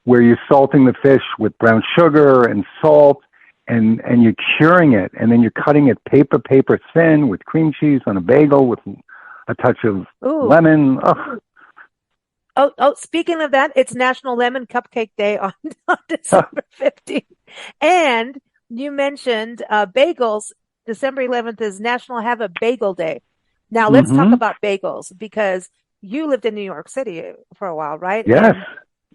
where you're salting the fish with brown sugar and salt, and you're curing it, and then you're cutting it paper thin with cream cheese on a bagel with a touch of lemon. Oh, speaking of that, it's National Lemon Cupcake Day on December 15th. And you mentioned bagels. December 11th is National Have a Bagel Day. Now let's talk about bagels, because you lived in New York City for a while, right? Yes. And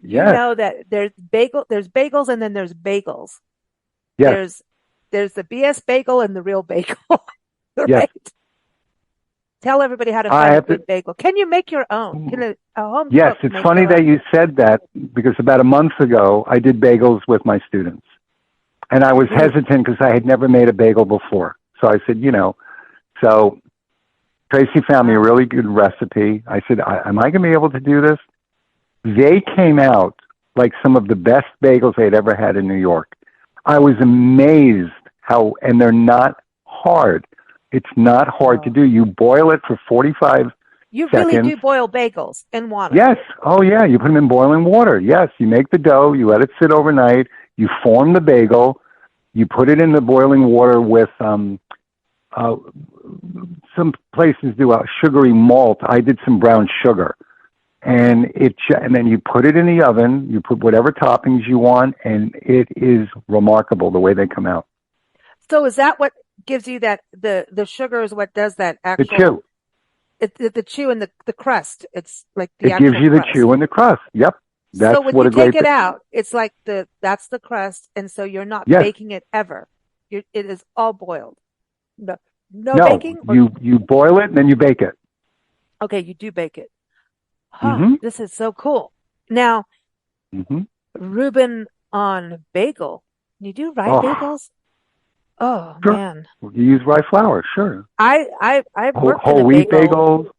you Yes. know that there's bagels and then there's bagels. Yes. There's the BS bagel and the real bagel, Yes. right? Tell everybody how to find a good bagel. Can you make your own? Can a home Yes, cook it's make funny their that own? you said that, because about a month ago I did bagels with my students, and I was hesitant because I had never made a bagel before. So I said, so Tracy found me a really good recipe. I said, am I going to be able to do this? They came out like some of the best bagels they'd ever had in New York. I was amazed and they're not hard. It's not hard to do. You boil it for 45 You seconds. really do boil bagels in water. Yes. Oh, yeah. You put them in boiling water. Yes. You make the dough. You let it sit overnight. You form the bagel. You put it in the boiling water with some places do sugary malt. I did some brown sugar. And then you put it in the oven. You put whatever toppings you want, and it is remarkable the way they come out. So is that what gives you that the sugar is what does that actual The chew? The chew and the crust. It's like the it actual gives you crust. the chew and the crust. Yep. That's so when what you a great take it out, it's like that's the crust, and so you're not baking it ever. It is all boiled. No baking. You boil it and then you bake it. Okay, you do bake it. This is so cool. Now, Reuben on bagel. You do rye bagels? Oh sure. Man, you use rye flour. Sure. I've worked in a wheat bagel. bagels.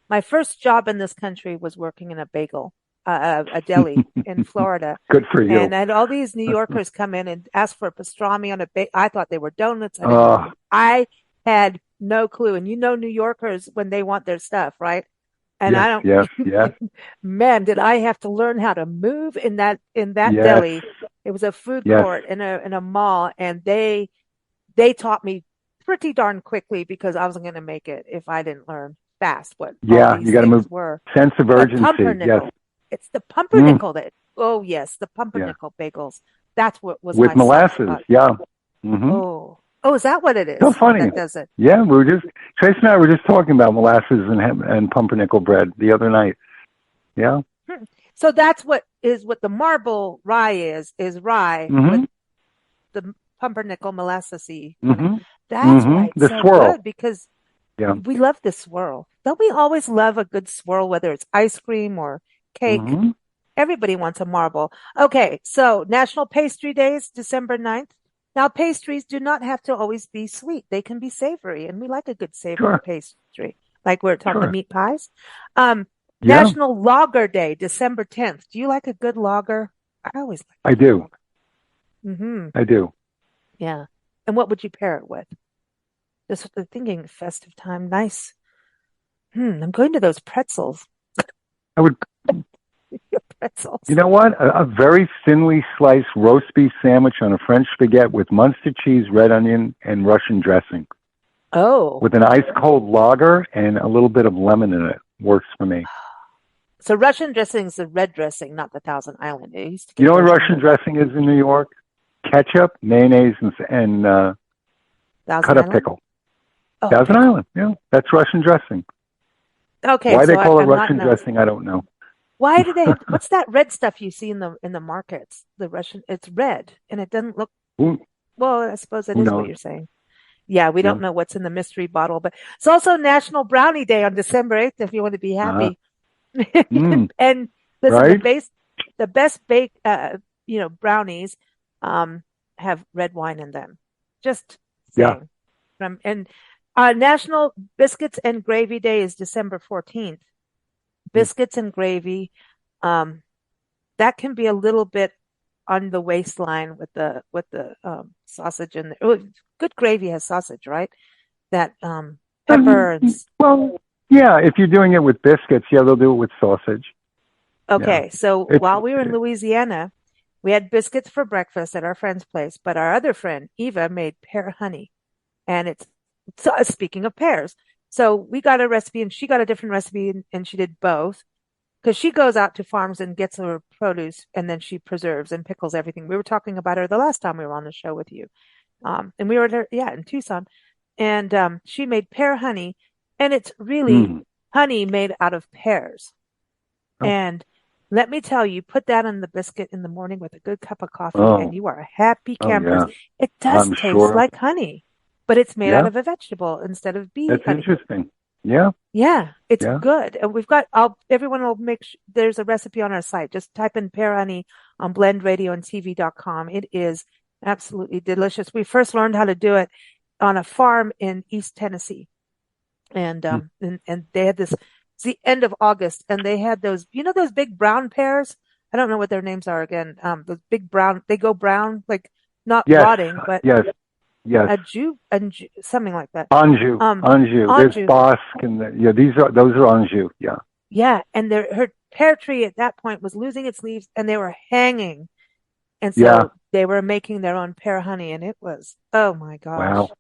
My first job in this country was working in a bagel, a deli in Florida. Good for you. And I had all these New Yorkers come in and ask for pastrami on a bagel. I thought they were donuts. I had no clue. And New Yorkers, when they want their stuff, right? And yes. Man, did I have to learn how to move in that deli. It was a food court in a mall, and they taught me pretty darn quickly, because I wasn't going to make it if I didn't learn fast what all these you got to move. were. Sense of urgency. Yes. It's the pumpernickel that. Oh yes, the pumpernickel bagels. That's what was with my molasses. Yeah. Oh, is that what it is? So funny. That does it. Yeah, Trace and I were just talking about molasses and pumpernickel bread the other night. Yeah. So that's what the marble rye is rye with the pumpernickel molassesy. That's why it's so swirl. good, because we love the swirl. Don't we always love a good swirl, whether it's ice cream or cake? Everybody wants a marble. Okay, so National Pastry Days, December 9th. Now, pastries do not have to always be sweet. They can be savory, and we like a good savory pastry, like we're talking about meat pies. National Lager Day, December 10th. Do you like a good lager? I always like I do. I do. Yeah. And what would you pair it with? Just thinking festive time. Nice. I'm going to those pretzels. I would... pretzels. You know what? A very thinly sliced roast beef sandwich on a French baguette with Munster cheese, red onion, and Russian dressing. Oh. With an ice cold lager and a little bit of lemon in it. Works for me. So Russian dressing is the red dressing, not the Thousand Island. You know what Russian dressing is in New York? Ketchup, mayonnaise, and cut up pickle. Oh, Thousand Island. Yeah, that's Russian dressing. Okay. Why they call it Russian dressing, I don't know. Why do they have, what's that red stuff you see in the markets? The Russian, it's red, and it doesn't look, well, I suppose that is what you're saying. Yeah, we don't know what's in the mystery bottle, but it's also National Brownie Day on December 8th, if you want to be happy. And listen, the best baked, brownies, have red wine in them. Just saying. National Biscuits and Gravy Day is December 14th. Biscuits and gravy, that can be a little bit on the waistline with the sausage in there. Good gravy has sausage, right? That pepper and... Well, yeah, if you're doing it with biscuits, they'll do it with sausage. Okay, so while we were in Louisiana, we had biscuits for breakfast at our friend's place, but our other friend, Eva, made pear honey. And speaking of pears, so we got a recipe and she got a different recipe, and she did both, because she goes out to farms and gets her produce, and then she preserves and pickles everything. We were talking about her the last time we were on the show with you. And we were there, in Tucson, and she made pear honey, And it's really honey made out of pears. Oh. And let me tell you, put that on the biscuit in the morning with a good cup of coffee, and you are happy campers. Oh, yeah. It does taste like honey, but it's made out of a vegetable instead of bee honey. That's interesting. Yeah. Yeah, it's good. And we've got, everyone will there's a recipe on our site. Just type in pear honey on blendradioandtv.com. It is absolutely delicious. We first learned how to do it on a farm in East Tennessee. And they had this, it's the end of August, and they had those, those big brown pears? I don't know what their names are again. Those big brown, they go brown, like not rotting, but yes. Anjou, something like that. Anjou. There's Basque and those are Anjou. Yeah. Yeah, and her pear tree at that point was losing its leaves, and they were hanging, and so they were making their own pear honey, and it was, oh my gosh. Wow.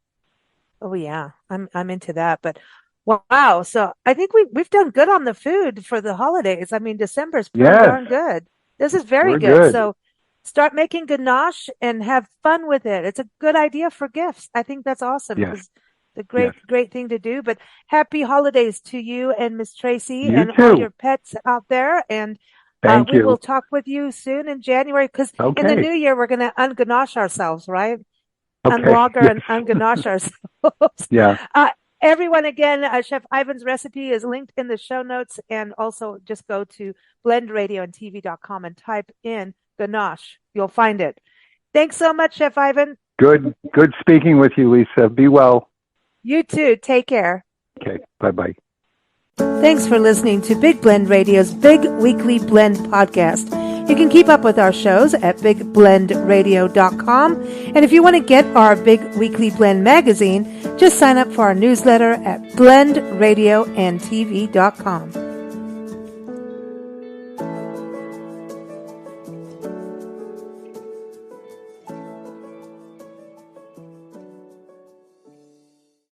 Oh yeah, I'm into that. But wow, so I think we've done good on the food for the holidays. I mean, December's pretty darn good. This is very good. So start making ganache and have fun with it. It's a good idea for gifts. I think that's awesome. It's a great thing to do. But happy holidays to you and Miss Tracy and all your pets out there. And we will talk with you soon in January, because in the new year, we're going to unganache ourselves, right? Unlogger and unganache ourselves. Yeah. Everyone, again, Chef Ivan's recipe is linked in the show notes, and also just go to blendradioandtv.com and type in ganache. You'll find it. Thanks so much, Chef Ivan. Good speaking with you, Lisa. Be well. You too. Take care. Okay. Bye-bye. Thanks for listening to Big Blend Radio's Big Weekly Blend podcast. You can keep up with our shows at bigblendradio.com. And if you want to get our Big Weekly Blend magazine, just sign up for our newsletter at blendradioandtv.com.